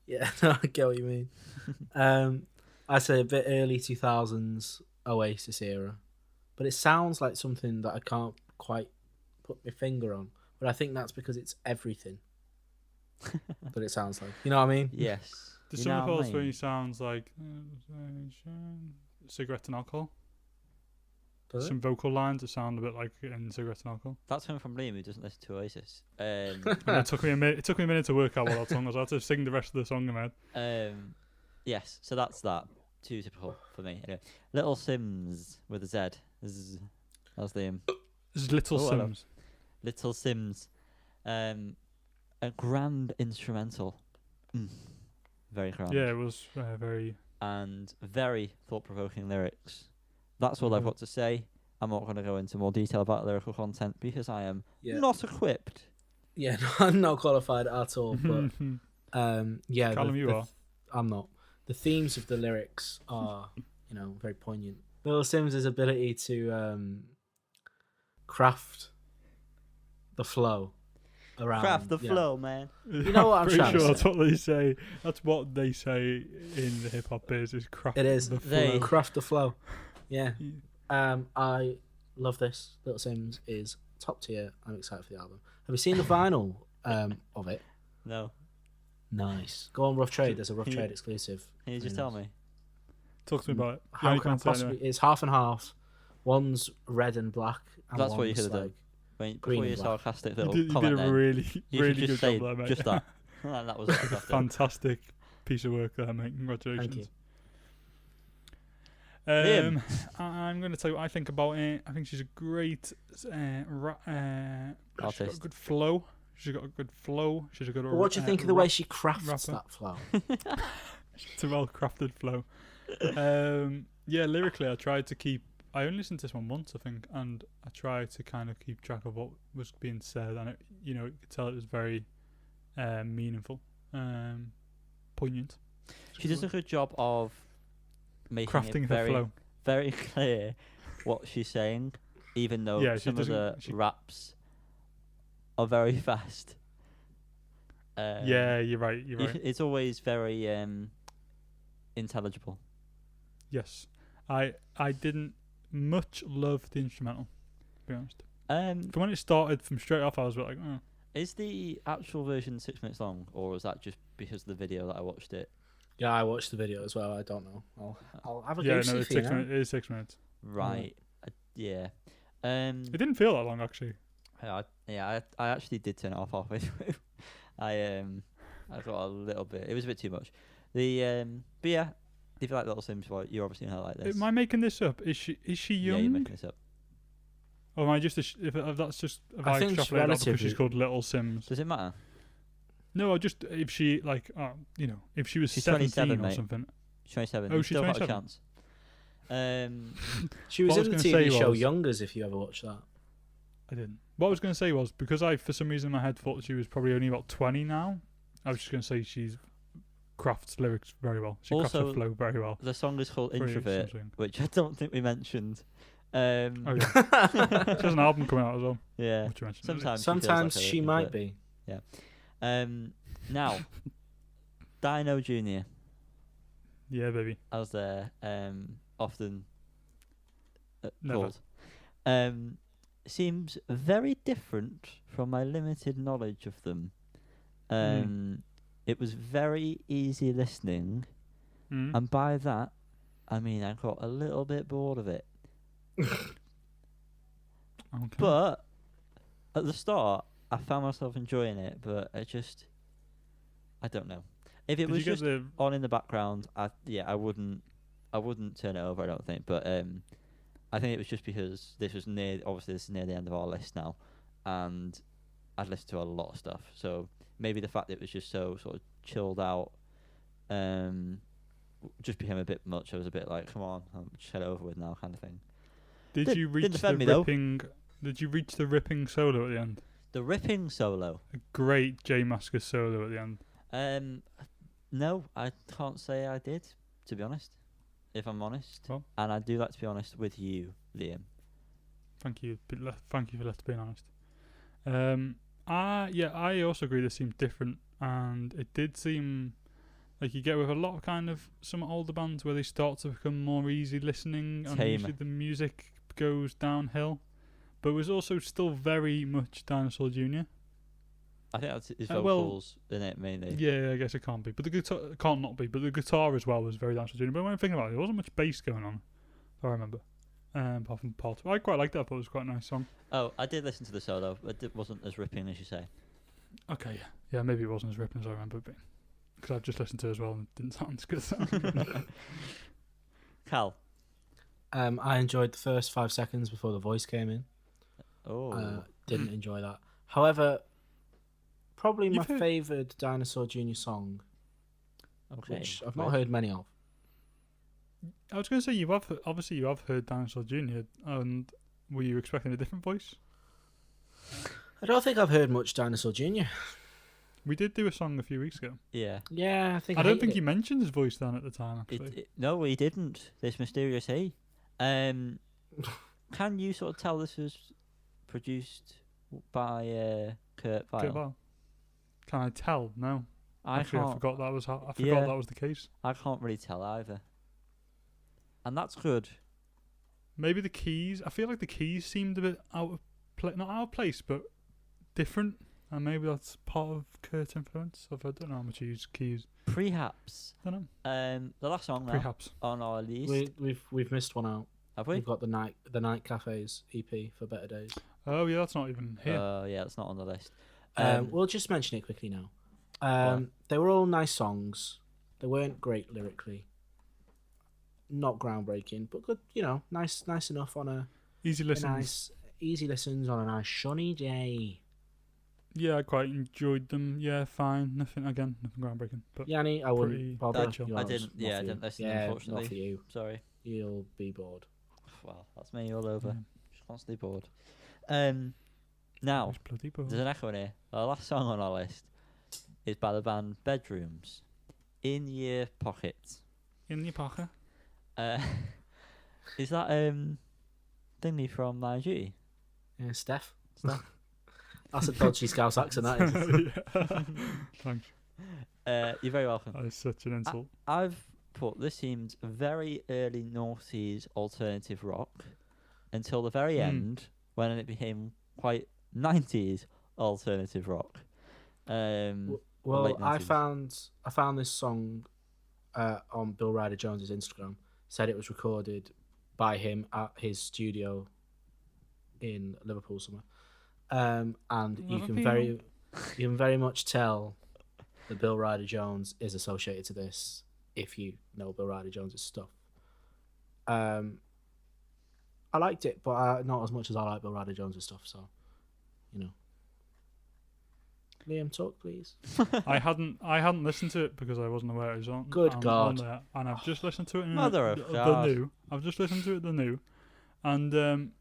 Yeah, no, I get what you mean. I say a bit early 2000s Oasis era, but it sounds like something that I can't quite put my finger on. But I think that's because it's everything. But it sounds like, you know what I mean? Yes. The You summer know what I calls for mean? you sounds like cigarette and alcohol. Does it? Some vocal lines that sound a bit like in cigarette and alcohol. That's coming from Liam, who doesn't listen to Oasis. And it took me a minute. It took me a minute to work out what that song was. I had to sing the rest of the song in my head. Yes, so that's that. Too typical for me. Anyway, Little Sims with a Z. That's Liam. This is Little Oh, hello. Sims. Little Sims. A grand instrumental. Very grand. Yeah, it was very. And very thought-provoking lyrics. That's all I've Mhm. got to say. I'm not going to go into more detail about lyrical content because I am Yeah. not equipped. Yeah, no, I'm not qualified at all. But yeah, Callum, you are. I'm not. The themes of the lyrics are, very poignant. Little Sims' ability to craft the flow around. Craft the you flow, man. You know what I'm pretty trying to sure that's say. what they say. That's what they say in the hip hop biz is craft. It is. The They- flow. Craft the flow. Yeah. I love this. Little Sims is top tier. I'm excited for the album. Have you seen the vinyl of it? No. Nice. Go on Rough Trade. There's a Rough Can you- Trade exclusive. Can you just Very tell nice. me? Talk to me about it. How you can I can't say possibly? anyway. It's half and half. One's red and black. And That's what you one's could have done. like, Before green your and black. sarcastic You little did, you comment did a then, really, you really should good just say job there, mate. just that. And that was what I got. Fantastic piece of work there, mate. Congratulations. Thank you. Liam. I'm going to tell you what I think about it. I think she's a great she's got a Artist. good flow. She's got a good flow. She's a good. But what do you think of the way she crafts rapper. that flow? It's a well-crafted flow. Yeah, lyrically, I tried to keep. I only listened to this one once, I think, and I tried to kind of keep track of what was being said, and you could tell it was very meaningful, poignant, She does a good job of making crafting it her very, flow. very clear what she's saying, even though Yeah, she some of the doesn't- she- raps are very fast. Yeah, you're right. You're right. It's always very intelligible. Yes, I didn't much love the instrumental, to be honest. From when it started, from straight off, I was like, oh. Is the actual version 6 minutes long, or was that just because of the video that I watched it? Yeah, I watched the video as well. I don't know. I'll have a Yeah, go no, see it's for you 6 now. minutes. It is 6 minutes. Right. Yeah. It didn't feel that long, actually. I actually did turn it off halfway through. I got a little bit. It was a bit too much. But yeah, If you like Little Sims, well, you're obviously gonna like this. Am I making this up? Is she Yeah, you're young? making this up. Or am I just if that's just if I I think it's extrapolate that because she's relatively- called Little Sims? Does it matter? No, I just if she like if she was She's 17 27, or mate. something. 27. Oh, You've she's still got a 27. chance. She was What I in was the gonna TV say show was- Youngers, if you ever watched that. I didn't. What I was going to say was because I for some reason in my head thought she was probably only about 20 now. I was just going to say she's crafts lyrics very well. She crafts Also, her flow very well. The song is called for Introvert, something. which I don't think we mentioned. Oh yeah, she has an album coming out as well. Yeah. Which you mentioned earlier. Sometimes. Sometimes she, she feels like might be. Now, Dino Jr. Yeah, baby. as they're often Never. called, seems very different from my limited knowledge of them. It was very easy listening, Mm. and by that, I mean I got a little bit bored of it. Okay. But at the start, I found myself enjoying it, but I don't know. If it Did was you get just the on in the background, I wouldn't turn it over. I don't think, but I think it was just because this is near the end of our list now, and I'd listened to a lot of stuff, so maybe the fact that it was just so sort of chilled out, just became a bit much. I was a bit like, come on, just head over with now, kind of thing. Did Didn't you reach the offend me, though. ripping? Did you reach the ripping solo at the end? The ripping solo. A great J Mascis solo at the end. No, I can't say I did, to be honest, if I'm honest. Well. And I do like to be honest with you, Liam. Thank you for being honest. I also agree this seemed different, and it did seem like you get with a lot of kind of some older bands where they start to become more easy listening, and Tamer. usually the music goes downhill. But it was also still very much Dinosaur Jr. I think that's his well, vocals in it mainly. Yeah, I guess it can't be, but the guitar it can't not be. But the guitar as well was very Dinosaur Jr. But when I think about it, there wasn't much bass going on, if I remember. Apart from part two, I quite liked that. I thought it was quite a nice song. Oh, I did listen to the solo, but it wasn't as ripping as you say. Okay, yeah, maybe it wasn't as ripping as I remember it being, because I've just listened to it as well and it didn't sound as good. Cal. I enjoyed the first 5 seconds before the voice came in. Oh. Didn't enjoy that. However, probably my You've heard- favoured Dinosaur Jr. song, Okay. which I've not heard many of. I was going to say you have heard Dinosaur Jr. and were you expecting a different voice? I don't think I've heard much Dinosaur Jr. We did do a song a few weeks ago. Yeah. Yeah, I think I don't hated think it. he mentioned his voice then at the time. Actually, No, he didn't. This mysterious he. Can you sort of tell this was produced by Kurt Vile? Kurt Vile. Can I tell? No. I Actually, I can't. forgot that was Yeah. that was the case. I can't really tell either. And that's good. Maybe the keys. I feel like the keys seemed a bit out of not out of place, but different. And maybe that's part of Kurt's influence. I don't know how much he used keys. Perhaps. I don't know. The last song now Perhaps. on our list. We've missed one out. Have we? We've got the night cafes EP for Better Days. Oh yeah, that's not even here. Yeah, it's not on the list. We'll just mention it quickly now. What? They were all nice songs. They weren't great lyrically. Not groundbreaking, but good. Nice enough on a Easy listens. nice easy listens on a nice sunny day. Yeah, I quite enjoyed them. Yeah, fine. Nothing groundbreaking. But Yanni, I Pretty wouldn't bother. chill. Yours, I didn't. not Yeah, I for you. didn't listen. Yeah, Unfortunately, not for you. Sorry. You'll be bored. Well, that's me all over. yeah, Just constantly bored. Now it's bloody bored. there's an echo in here. The last song on our list is by the band Bedrooms. In Your Pocket. In your pocket. Is that thingy from My Duty? Yeah, Steph. That's a dodgy Scouse accent, that is. Yeah. Thanks. You're very welcome. That is such an insult. I've put this seemed very early noughties alternative rock until the very end when it became quite 90s alternative rock. Well, late I 90s. found this song on Bill Ryder Jones's Instagram. Said it was recorded by him at his studio in Liverpool somewhere. And you can very much tell that Bill Ryder Jones is associated to this if you know Bill Riley Jones's stuff. I liked it, but not as much as I like Bill Riley Jones's stuff. So, you know. Liam, talk please. I hadn't listened to it because I wasn't aware it was on. Good God. On there, and I've just listened to it in Mother of the God. new. I've just listened to it the new, and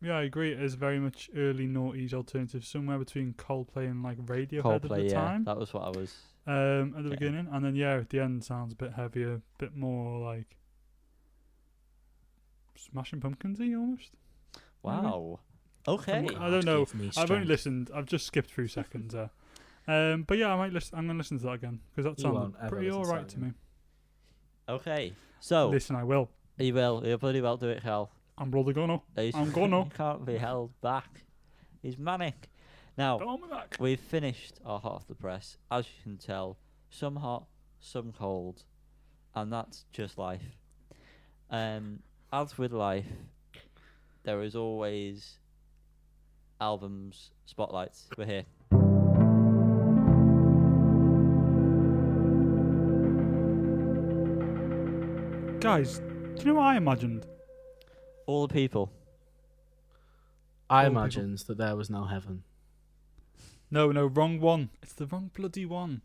yeah, I agree. It is very much early noughties alternative, somewhere between Coldplay and like Radiohead at the Coldplay, yeah, time. that was what I was. At the beginning, and then at the end sounds a bit heavier, a bit more like Smashing Pumpkinsy almost. Wow. Okay. I don't know. Give me I've only strength. listened. I've just skipped through seconds there. But yeah, I might listen. I'm gonna listen to that again because that You sounded won't ever pretty listen to alright that to me. Okay. So Listen, I will. you will. You'll bloody well do it, Cal. I'm bloody gonna. I'm gonna. He can't be held back. He's manic. Now Don't hold me back. we've finished our hot off the press. As you can tell, some hot, some cold, and that's just life. As with life, there is always albums, spotlights. We're here. Guys, do you know what I imagined? All the people. I All people. imagined that there was no heaven. No, wrong one. It's the wrong bloody one.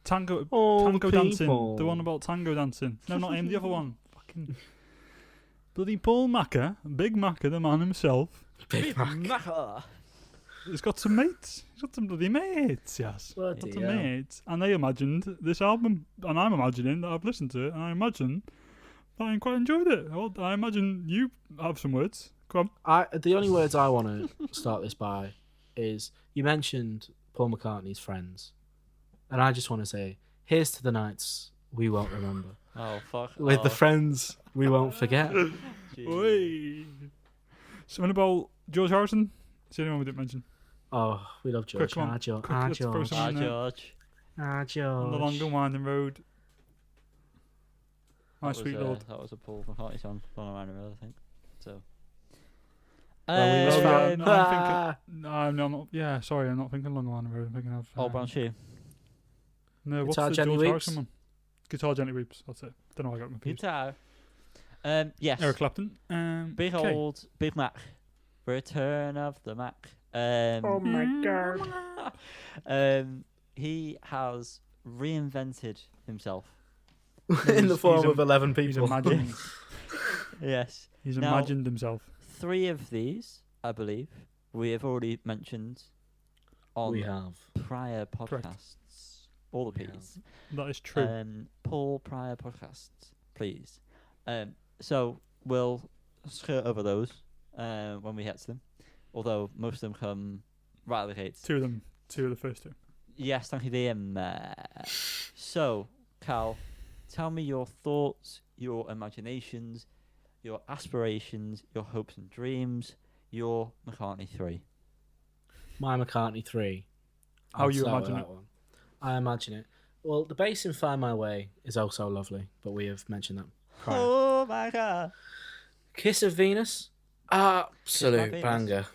Tango All dancing. people. The one about tango dancing. No, not him. The other one. Fucking bloody Paul Macca, Big Macca, the man himself. Big Mac. He's got some mates. He's got some bloody mates. Yes, Bloody got some hell. mates, and they imagined this album, and I'm imagining that I've listened to it, and I imagine that I quite enjoyed it. Well, I imagine you have some words. Come on. The only words I want to start this by is you mentioned Paul McCartney's friends, and I just want to say, here's to the nights we won't remember, Oh fuck. with the friends we won't forget. Oi. Something about George Harrison. Is there anyone we didn't mention? Oh, we love George. Quick one. Ah, George. Quick, Ah, let's throw George. some- Ah, George. Ah, On the long George. and winding road. My That sweet was, lord. That was a Paul McCartney song. Gone around the road, I think. So. Well, we was Um, found- I'm Ah. No, I'm not. Yeah, sorry, I'm not thinking long and winding road. I'm thinking of. Old Brown Shoe. No, what's Guitar the Gently George Weeps? Harrison one? Guitar Gently Weeps. That's it. Don't know why I got confused. Guitar. Yes. Eric Clapton. Okay. Behold, Big Mac. Return of the Mac. Oh my god. He has reinvented himself. In the form he's of 11 He's people. imagined. Yes. He's Now- imagined himself. 3 of these, I believe, we have already mentioned on We have. prior Correct. podcasts. All the We have. P's. That is true. Paul prior podcasts, please. So we'll skirt over those when we get to them. Although most of them come right out of the gates. Two of the first two. Yes, thank you, Liam. So, Cal, tell me your thoughts, your imaginations, your aspirations, your hopes and dreams, your McCartney 3. My McCartney 3. How I'll you start with imagine that it? one. I imagine it. Well, the bass in Find My Way is also lovely, but we have mentioned that prior. Oh my god. Kiss of Venus. Absolute Venus. banger.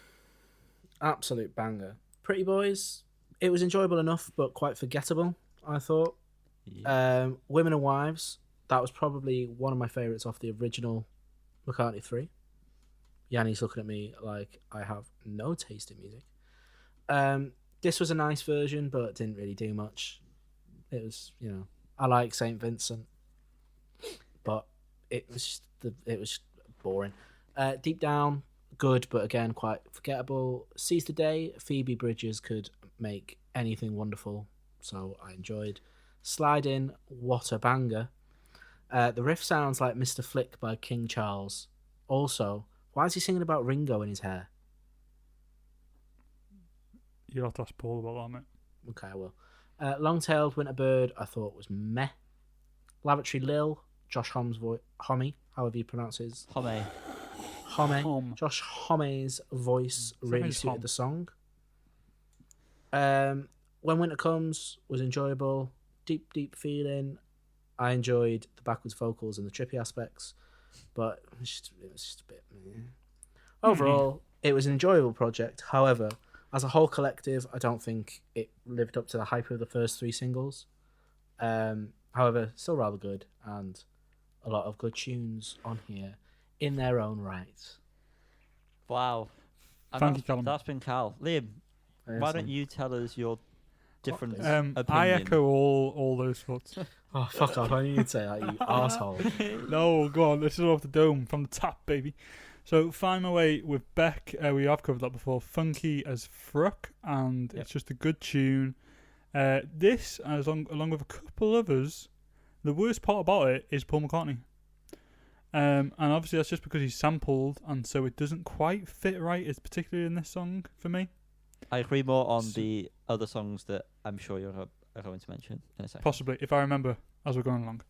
Absolute banger. Pretty Boys. It was enjoyable enough, but quite forgettable, I thought. Yeah. Women and Wives. That was probably one of my favourites off the original McCartney 3. Yanni's looking at me like I have no taste in music. This was a nice version, but didn't really do much. It was, I like St. Vincent, but it was just boring. Deep Down, good, but again quite forgettable. Seize the Day. Phoebe Bridgers could make anything wonderful, so I enjoyed. Slide In, what a banger. The riff sounds like Mr. Flick by King Charles. Also, why is he singing about Ringo in his hair? You'll have to ask Paul about that, mate. Okay, I will. Long-tailed Winter Bird, I thought was meh. Lavatory Lil, Josh Homme's voice, Homme, however you pronounce his. Homme. Homme. Hom. Josh Homme's voice really Something's suited Hom. the song. When Winter Comes was enjoyable. Deep feeling. I enjoyed the backwards vocals and the trippy aspects, but it was just a bit meh. Overall, it was an enjoyable project. However, as a whole collective, I don't think it lived up to the hype of the first 3 singles. However, still rather good, and a lot of good tunes on here in their own right. Wow. And Thank you, Callum. That's been Cal. Liam, why don't you tell us your different opinion? I echo all those thoughts. Oh, fuck off. I knew you'd say that, you arsehole. No, go on. This is off the dome from the top, baby. So, Find My Way with Beck. We have covered that before. Funky as Fruck, and it's just a good tune. This, along with a couple others, the worst part about it is Paul McCartney. And obviously that's just because he's sampled, and so it doesn't quite fit right, it's particularly in this song for me. I agree more on the other songs that I'm sure you're going to mention in a second. Possibly, if I remember as we're going along.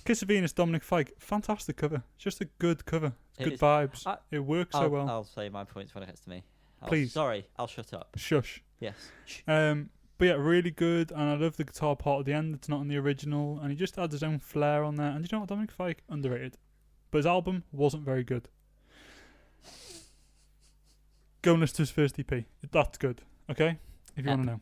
Kiss of Venus, Dominic Fike, fantastic cover. It's just a good cover. Good vibes. It works so well. I'll say my points when it gets to me. Please. Sorry, I'll shut up. Shush. Yes. But yeah, really good, and I love the guitar part at the end. It's not in the original, and he just adds his own flair on there. And you know what, Dominic Fike, underrated. But his album wasn't very good. Go and listen to his first EP. That's good, okay? If you want to know.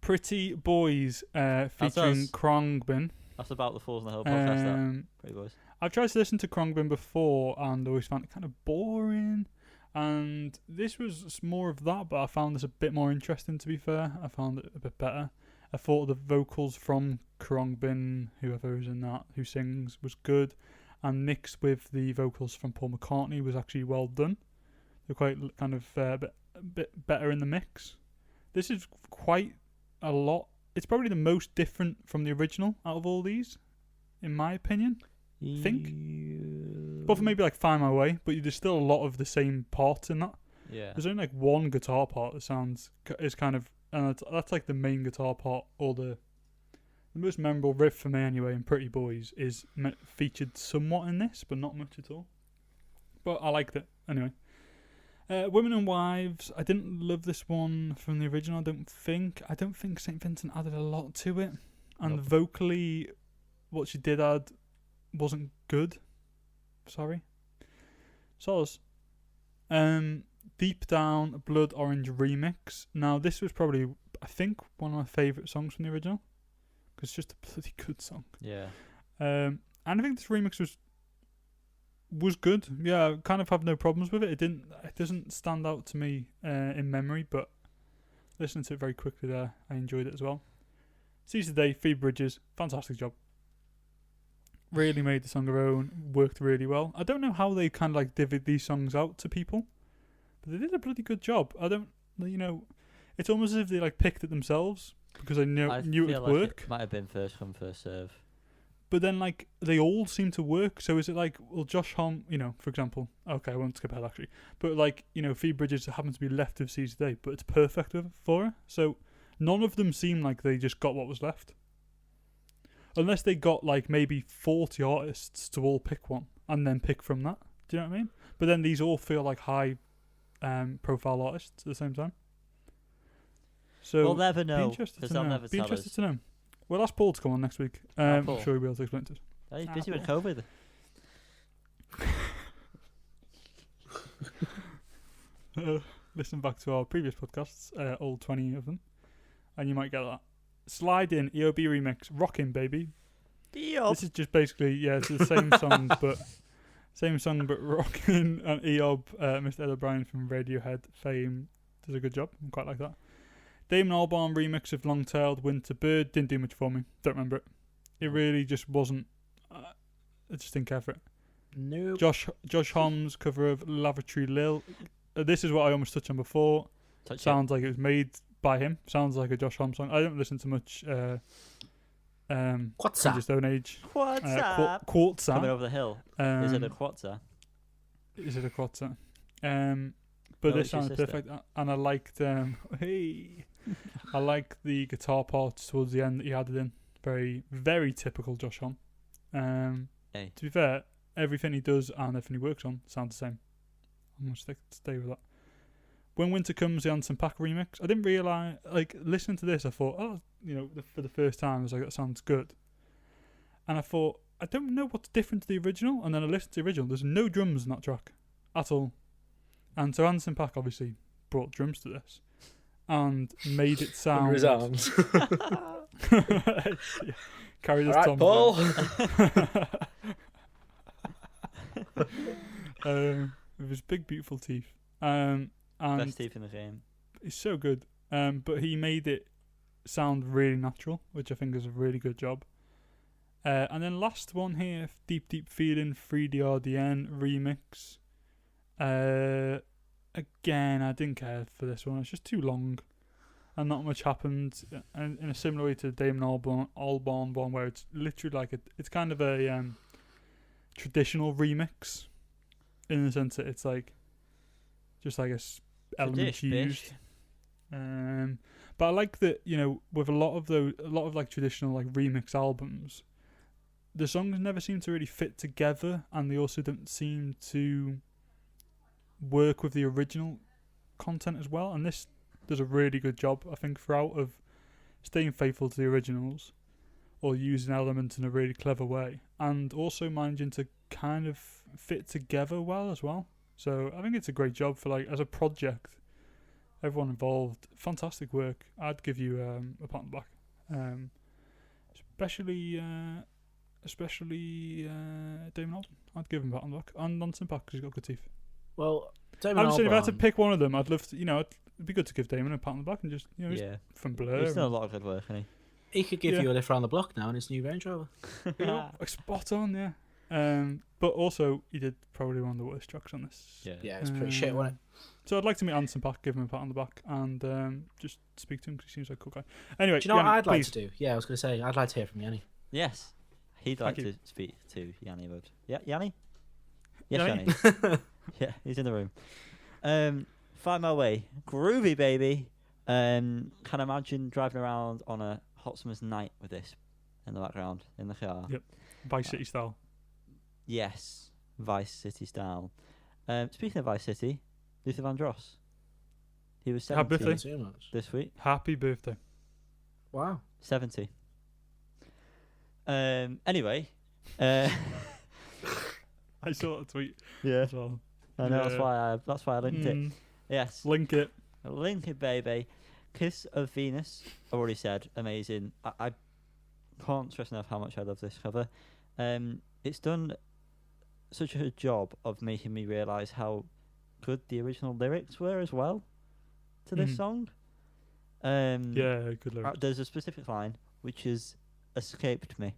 Pretty Boys featuring Khruangbin. That's about the Falls in the Hill podcast, that. Pretty Boys. I've tried to listen to Khruangbin before and always found it kind of boring. And this was more of that, but I found this a bit more interesting, to be fair. I found it a bit better. I thought the vocals from Khruangbin, whoever is in that, who sings, was good. And mixed with the vocals from Paul McCartney was actually well done. They're quite kind of a bit better in the mix. This is quite a lot. It's probably the most different from the original out of all these, in my opinion. I think. But for maybe like Find My Way, but there's still a lot of the same parts in that. Yeah. There's only like one guitar part that is kind of, and that's like the main guitar part, or the most memorable riff for me anyway in Pretty Boys is featured somewhat in this, but not much at all. But I liked it anyway. Women and Wives, I didn't love this one from the original, I don't think. I don't think St. Vincent added a lot to it. And vocally, what she did add wasn't good. Sorry. Soz. Deep Down, Blood Orange remix. Now, this was probably, I think, one of my favourite songs from the original. Because it's just a bloody good song. Yeah. And I think this remix was good. Yeah, I kind of have no problems with it. It doesn't stand out to me in memory, but listening to it very quickly there, I enjoyed it as well. Seize the Day, Phoebe Bridgers, fantastic job. Really made the song her own, worked really well. I don't know how they kind of like divvied these songs out to people, but they did a bloody good job. It's almost as if they like picked it themselves because they knew it would work. It might have been first come, first serve. But then, like, they all seem to work. So is it like, well, Josh Homme, for example, okay, I won't skip ahead actually, but like, Phoebe Bridgers happens to be left of Seize the Day, but it's perfect for her. So none of them seem like they just got what was left. Unless they got like maybe 40 artists to all pick one and then pick from that. Do you know what I mean? But then these all feel like high profile artists at the same time. So we'll never know. Be interested to know. We'll ask Paul to come on next week. I'm sure he'll be able to explain to us. He's busy with COVID. Listen back to our previous podcasts, all 20 of them, and you might get that. Slide In, EOB remix, Rockin' Baby. Eob. This is just basically, it's the same song, but Rockin' and Eob, Mr. Ed O'Brien from Radiohead fame, does a good job. I quite like that. Damon Albarn remix of Long-Tailed Winter Bird didn't do much for me. Don't remember it. It really just wasn't. I just didn't care for it. Nope. Josh Homme's cover of Lavatory Lil. This is what I almost touched on before. Sounds like it was made by him. Sounds like a Josh Homme song. I don't listen to much. Quatsa. Stone Age. Quatsa. Quatsa. Coming over the hill. Is it a Quatsa? Is it a Quatsa? But this sounds perfect, and I liked. I like the guitar parts towards the end that he added in. Very, very typical Josh Homme. To be fair, everything he does and everything he works on sounds the same. I'm going to stay with that. When Winter Comes, the Anderson .Paak remix. I didn't realise, listening to this, I thought, for the first time, I was like, that sounds good. And I thought, I don't know what's different to the original. And then I listened to the original. There's no drums in that track at all. And so Anderson .Paak obviously brought drums to this and made it sound... Under his arms. Carry this All right, Tom. Paul. With his big, beautiful teeth. And Best teeth in the game. it's so good. But he made it sound really natural, which I think is a really good job. And then last one here, Deep Deep Feeling 3DRDN remix. Again, I didn't care for this one. It's just too long, and not much happened. And in a similar way to the Damon Albarn one, where it's literally like it's kind of a traditional remix, in the sense that it's like just like elements used. But I like that, you know, with a lot of like traditional like remix albums, the songs never seem to really fit together, and they also don't seem to work with the original content as well. And this does a really good job, I think, throughout, of staying faithful to the originals or using elements in a really clever way, and also managing to kind of fit together well as well. So I think it's a great job for, like, as a project. Everyone involved, fantastic work. I'd give you a pat on the back, especially Damon Albarn. I'd give him a pat on the back, and Nonsense Pack, because he's got good teeth. Well, Damon I'm just saying, if I had to Albarn- pick one of them, I'd love to. You know, it'd be good to give Damon a pat on the back and just, you know, he's Yeah. from Blur. He's done a lot of good work, hasn't He could give Yeah. you a lift around the block now in his new Range Rover. he? Spot on, yeah. But also, he did probably one of the worst tracks on this. Yeah. Yeah, it's pretty shit, wasn't So I'd like to meet Anderson Paak, give him a pat on the back, and just speak to him, because he seems like a cool guy. Anyway, it? Do you know what Yanni, I'd like please. to do? Yeah, I was going to say, I'd like to hear from Yanni. Yes. He'd like Thank you. to speak to Yanni would. Yeah, Yanni? Yes, Yanni? Yanni. Yeah, he's in the room. Find My Way. Groovy, baby. Can imagine driving around on a hot summer's night with this in the background, in the car. Yep. Vice City style. Yes. Vice City style. Speaking of Vice City, Luther Vandross. He was Happy 70 birthday. Too much. this week. Happy birthday. Wow. 70. Anyway. I saw a tweet Yeah. as well. I know, Yeah. that's why I linked it. Yes. Link it. Link it, baby. Kiss of Venus, I've already said, amazing. I can't stress enough how much I love this cover. It's done such a good job of making me realise how good the original lyrics were as well to this Mhm. song. Yeah, good lyrics. There's a specific line which has escaped me,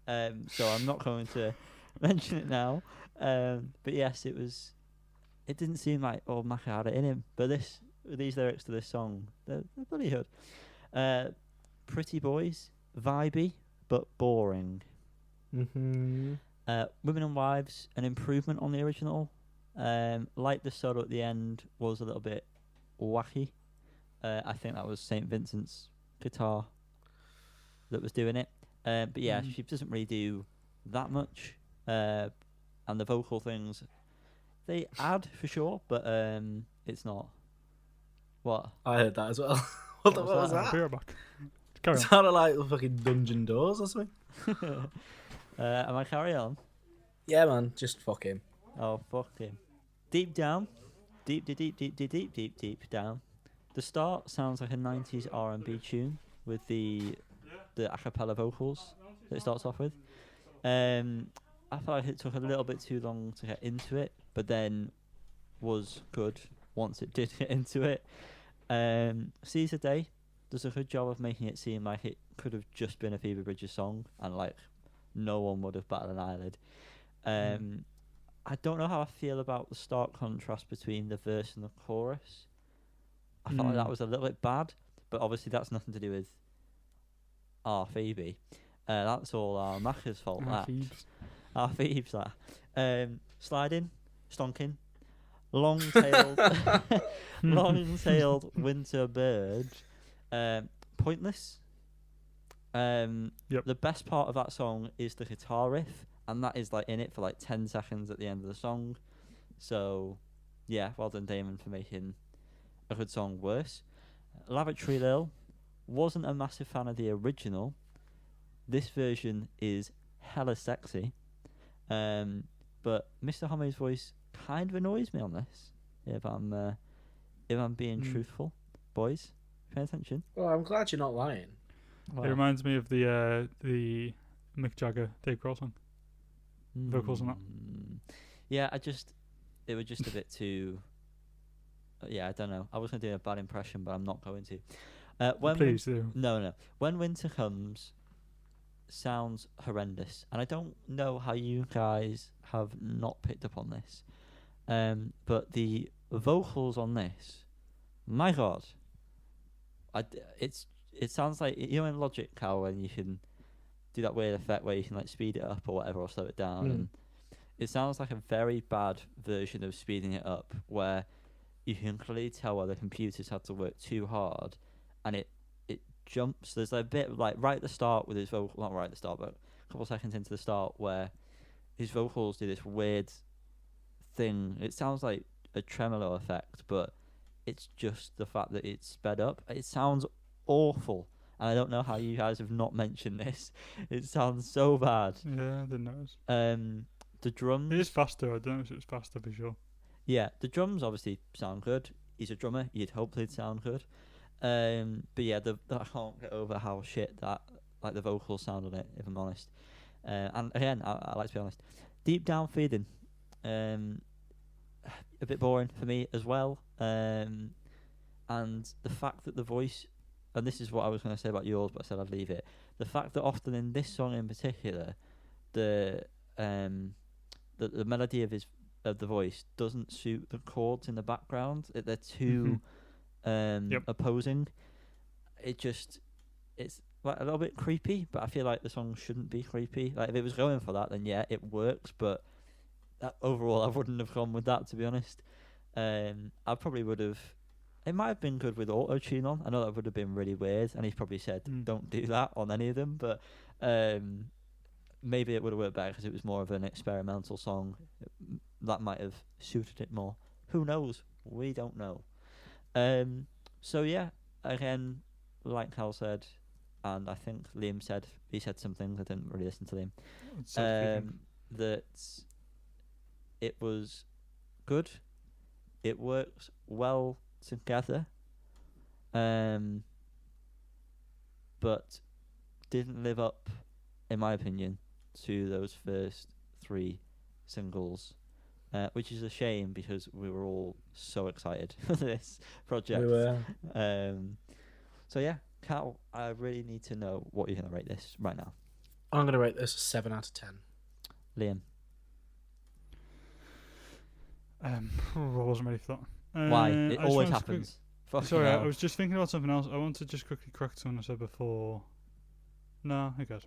so I'm not going to mention it now. But yes, it didn't seem like old Macca had it in him, but these lyrics to this song, they're bloody good. Pretty boys, vibey but boring. Mm-hmm. Women and Wives, an improvement on the original. Like the solo at the end was a little bit wacky. I think that was St. Vincent's guitar that was doing it. But yeah, she doesn't really do that much. And the vocal things, they add for sure, but it's not. What? I heard that as well. What was that? that? Be right back. Carry It on. sounded like the fucking Dungeon Doors or something. Am I carry on? Yeah, man. Just fuck him. Oh, fuck him. Deep down. Deep down. The start sounds like a 90s R&B tune with the a cappella vocals that it starts off with. I felt like it took a little bit too long to get into it, but then was good once it did get into it. Caesar Day does a good job of making it seem like it could have just been a Phoebe Bridgers song, and like no one would have batted an eyelid. I don't know how I feel about the stark contrast between the verse and the chorus. I felt like that was a little bit bad, but obviously that's nothing to do with our Phoebe. That's all our Macca's fault. Our Phoebe's that. Sliding, stonking, long-tailed, long-tailed winter bird. Pointless. Yep. The best part of that song is the guitar riff, and that is like in it for like 10 seconds at the end of the song. So, yeah, well done, Damon, for making a good song worse. Lavatory Lil, wasn't a massive fan of the original. This version is hella sexy. But Mr. Homme's voice kind of annoys me on this. If I'm being truthful, boys, pay attention. Well, I'm glad you're not lying. It reminds me of the Mick Jagger, Dave Grohl song. Vocals on that. Yeah, it was just a bit too. Yeah, I don't know. I was going to do a bad impression, but I'm not going to. Please do. No. When Winter Comes sounds horrendous, and I don't know how you guys have not picked up on this. But the vocals on this, my God, it sounds like, you know, in Logic how when you can do that weird effect where you can like speed it up or whatever or slow it down. And it sounds like a very bad version of speeding it up, where you can clearly tell where the computers had to work too hard, and it jumps. There's a bit like right at the start with his vocal, not right at the start, but a couple of seconds into the start, where his vocals do this weird thing. It sounds like a tremolo effect, but it's just the fact that it's sped up. It sounds awful. And I don't know how you guys have not mentioned this. It sounds so bad. Yeah, I didn't notice. The drums. It is faster. I don't know if it's faster for sure. Yeah, the drums obviously sound good. He's a drummer. You'd hope they'd sound good. But yeah, I can't get over how shit that like the vocals sound on it. If I'm honest. And again, I like to be honest. Deep Down Feeling, a bit boring for me as well. And the fact that the voice. And this is what I was going to say about yours, but I said I'd leave it. The fact that often in this song in particular, the melody of the voice doesn't suit the chords in the background. They're too opposing. It's like a little bit creepy, but I feel like the song shouldn't be creepy. Like if it was going for that, then yeah, it works. But overall, I wouldn't have gone with that, to be honest. I probably would have. It might have been good with auto-tune on. I know that would have been really weird, and he's probably said, don't do that on any of them, but maybe it would have worked better because it was more of an experimental song. That might have suited it more. Who knows? We don't know. So yeah, again, like Hal said, and I think Liam said, he said some things, I didn't really listen to Liam, that it was good. It works well together, but didn't live up, in my opinion, to those first three singles, which is a shame because we were all so excited for this project. We were. So yeah, Cal, I really need to know what you're going to rate this right now. I'm going to rate this a 7 out of 10. Liam. I wasn't ready for that. Why? It always happens. Sorry, I was just thinking about something else. I want to just quickly correct something I said before. No, who cares?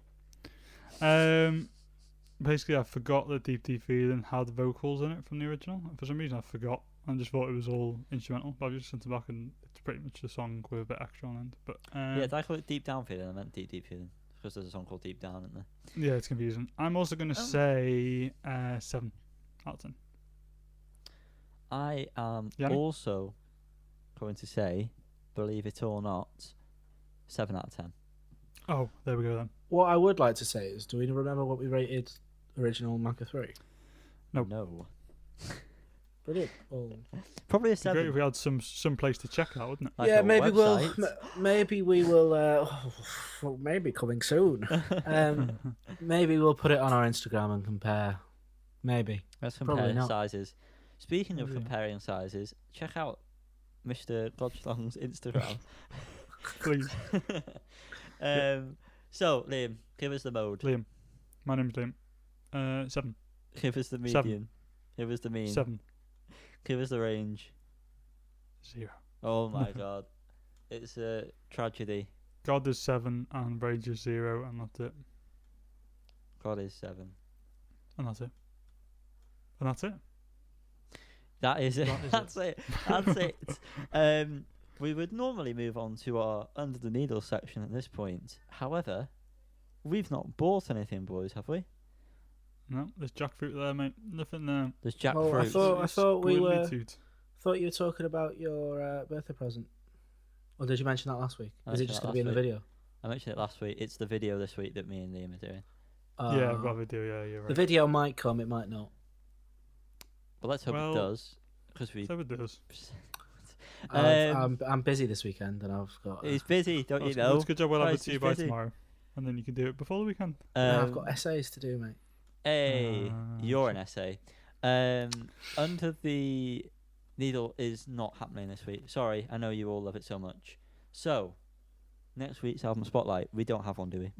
Basically, I forgot that Deep Deep Feeling had vocals in it from the original. For some reason, I forgot. I just thought it was all instrumental. But I've just listened back, and it's pretty much the song with a bit extra on it. But yeah, did I call it Deep Down Feeling? I meant Deep Deep Feeling because there's a song called Deep Down, isn't there? Yeah, it's confusing. I'm also going to say 7 out of 10. I am Yanni? also going to say, believe it or not, 7 out of 10. Oh, there we go then. What I would like to say is, do we remember what we rated original Manca 3? Nope. No. Brilliant. Oh. Probably a It'd be great 7. if we had some place to check that, wouldn't it? Like yeah, a maybe website. maybe we will. Well, maybe coming soon. Maybe we'll put it on our Instagram and compare. Maybe. Let's Probably compare not. sizes. Speaking of Yeah. comparing sizes, check out Mr. Godchlong's Instagram. Please. So, Liam, give us the mode. Liam. My name's Liam. 7. Give us the 7. median. Give us the mean. 7. Give us the range. 0. Oh my god. It's a tragedy. God is 7 and Rage is 0, and that's it. God is 7. And that's it. And that's it. That is it. That is That's it. That's it. We would normally move on to our Under the Needle section at this point. However, we've not bought anything, boys, have we? No, there's jackfruit there, mate. Nothing there. There's jackfruit. Well, I thought we were. Toot. Thought you were talking about your birthday present. Or did you mention that last week? I Is it mentioned just that going to be in the last week. video? I mentioned it last week. It's the video this week that me and Liam are doing. Yeah, I've got a video, yeah, you're right. The video might come, it might not. But let's hope Well, it does. Because we. So it does. I'm busy this weekend and I've got. He's busy, don't you It's know? a good job we'll have it Christ, to you he's by busy. tomorrow. and then you can do it before the weekend. I've got essays to do, mate. Hey, you're an essay. Under the Needle is not happening this week. Sorry, I know you all love it so much. So, next week's album spotlight, we don't have one, do we?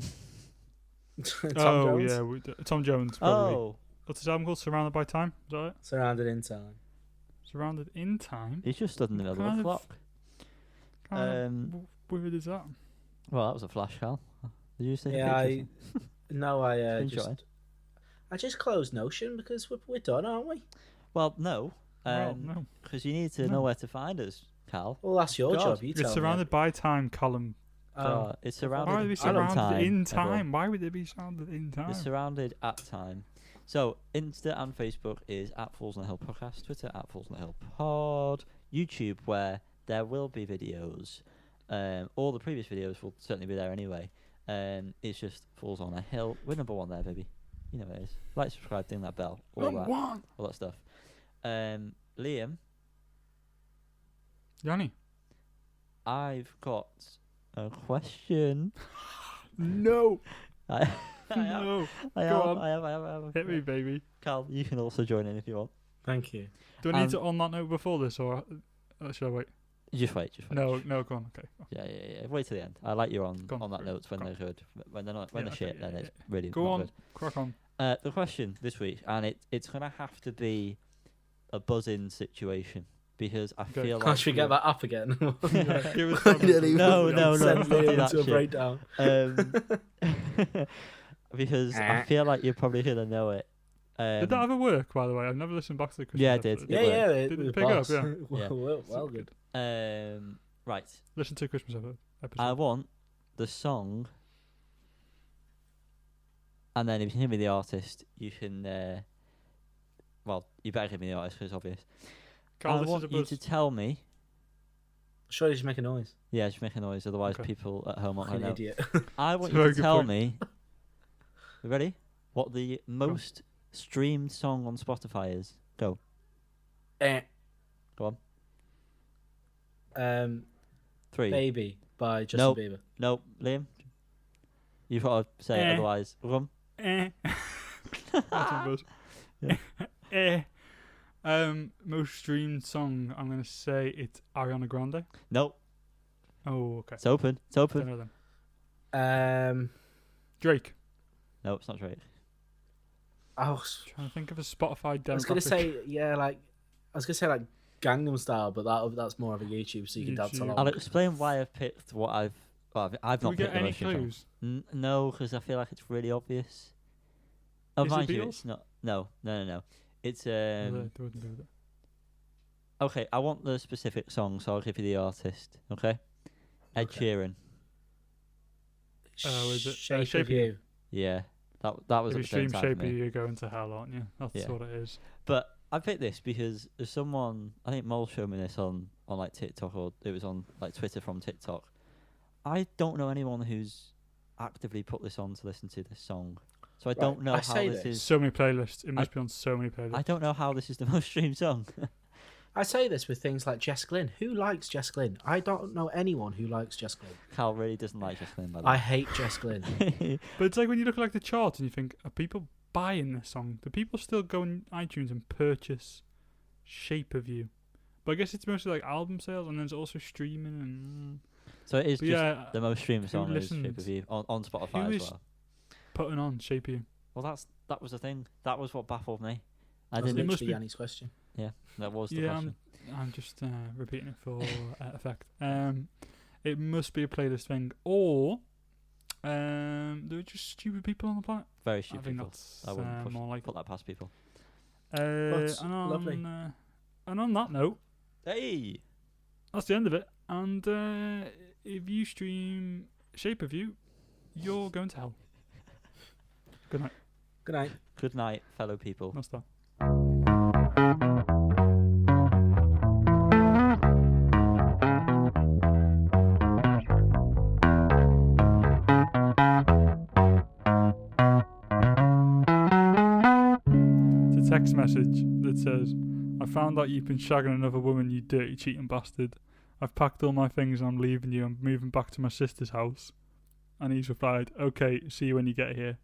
Tom Jones? Yeah, Tom Jones. Probably. Oh, What's his album called? Surrounded by Time. Is that it? Surrounded in Time. Surrounded in Time. he's just stood in the middle of Kind the of- clock. Weird is that? Well, that was a flash, Cal. Did you see? Yeah, the picture? Screenshot it. I just closed Notion because we're done, aren't we? Well, no. Well, no. Because you need to No. know where to find us, Cal. Well, that's your God. job. You It's tell surrounded by time column. me. It's Why would surrounded it be in surrounded time. in everyone. time? Why would it be surrounded in time? It's surrounded at time. So, Insta and Facebook is at Fools on the Hill Podcast, Twitter at Fools on the Hill Pod, YouTube where there will be videos. All the previous videos will certainly be there anyway. It's just Fools on a Hill. We're number one there, baby. You know what it is. Like, subscribe, ding that bell, all that stuff. Liam, Yanni. I've got a question. No. I No. Go on. I have. Hit me, baby. Cal, you can also join in if you want. Thank you. Do I need to on that note before this, or should I wait? Just wait. No, go on. Okay. Yeah. Wait till the end. I like you on Go on, that go note when on. they're good. When they're not, when Yeah, they're okay, shit, then yeah, it's really Go not on. good. Crack on. The question this week, and it's gonna have to be a buzz-in situation because I Okay. feel Can't like we get that up again? Give us No, Send let's me not do into that a shit. breakdown. Because I feel like you're probably gonna know it. Did that ever work, by the way? I've never listened back to the Christmas Yeah, it did. episode. Yeah, worked. yeah. Did it was pick up? boss. Yeah. Well good. Right. Listen to Christmas episode. I want the song, and then if you can give me the artist, you can. Well, you better give me the artist because it's obvious. Carl, I this is want a you buzz. to tell me. Surely just make a noise. Yeah, just make a noise, otherwise Okay. people at home won't Fucking know. idiot. I want It's a you very to good tell point. me. You ready? What the most streamed song on Spotify is? Go. Eh. Go on. 3. Baby by Justin Nope. Bieber. No, Liam. You've got to say it, Eh. otherwise. Go on. That's a buzz. Most streamed song. I'm gonna say it's Ariana Grande. Nope. Oh, okay. It's open. It's Don't open. know then. Drake. No, it's not Drake. Trying to think of a Spotify demographic. I was gonna say like Gangnam Style, but that's more of a YouTube, so you can dance YouTube. along. I'll explain why I've picked what I've. Well, I've Do not we picked get the any most streamed song. clues? No, because I feel like it's really obvious. Oh, Is it mind you, Beatles? it's not. No. It's They wouldn't do that. okay. I want the specific song, so I'll give you the artist. Okay. Ed Okay. Sheeran. Is it, Shape, Shape of of You? You? Yeah, that was If at you the same stream time Shape for of me. You, you're going to hell, aren't you? That's Yeah. what it is. But I picked this because there's someone, I think Mole showed me this on like TikTok, or it was on like Twitter from TikTok. I don't know anyone who's actively put this on to listen to this song, so I don't know I how say this this. is. So many playlists. It must be on so many playlists. I don't know how this is the most streamed song. I say this with things like Jess Glynn. Who likes Jess Glynn? I don't know anyone who likes Jess Glynn. Cal really doesn't like Justin, by the I hate Jess Glynn. way. But it's like when you look at like the charts and you think, are people buying this song? Do people still go on iTunes and purchase Shape of You? But I guess it's mostly like album sales, and then it's also streaming and So it is but just yeah, the most streamed who song is Shape listens? of You on Spotify Who as is- well. putting on Shape of You. Well, that was the thing. That was what baffled me. I That's didn't. It must literally be- Yanni's question. That was the Yeah, question. I'm just repeating it for effect. It must be a playlist thing, or there are just stupid people on the planet. Very I stupid think people. that's I wouldn't more like put that past people. But and on, lovely. And on that note, Hey. that's the end of it. And if you stream Shape of You, you're going to hell. Good night. Good night. Good night, fellow people. That's that. It's a text message that says, I found out you've been shagging another woman, you dirty cheating bastard. I've packed all my things and I'm leaving you. I'm moving back to my sister's house. And he's replied, "Okay, see you when you get here."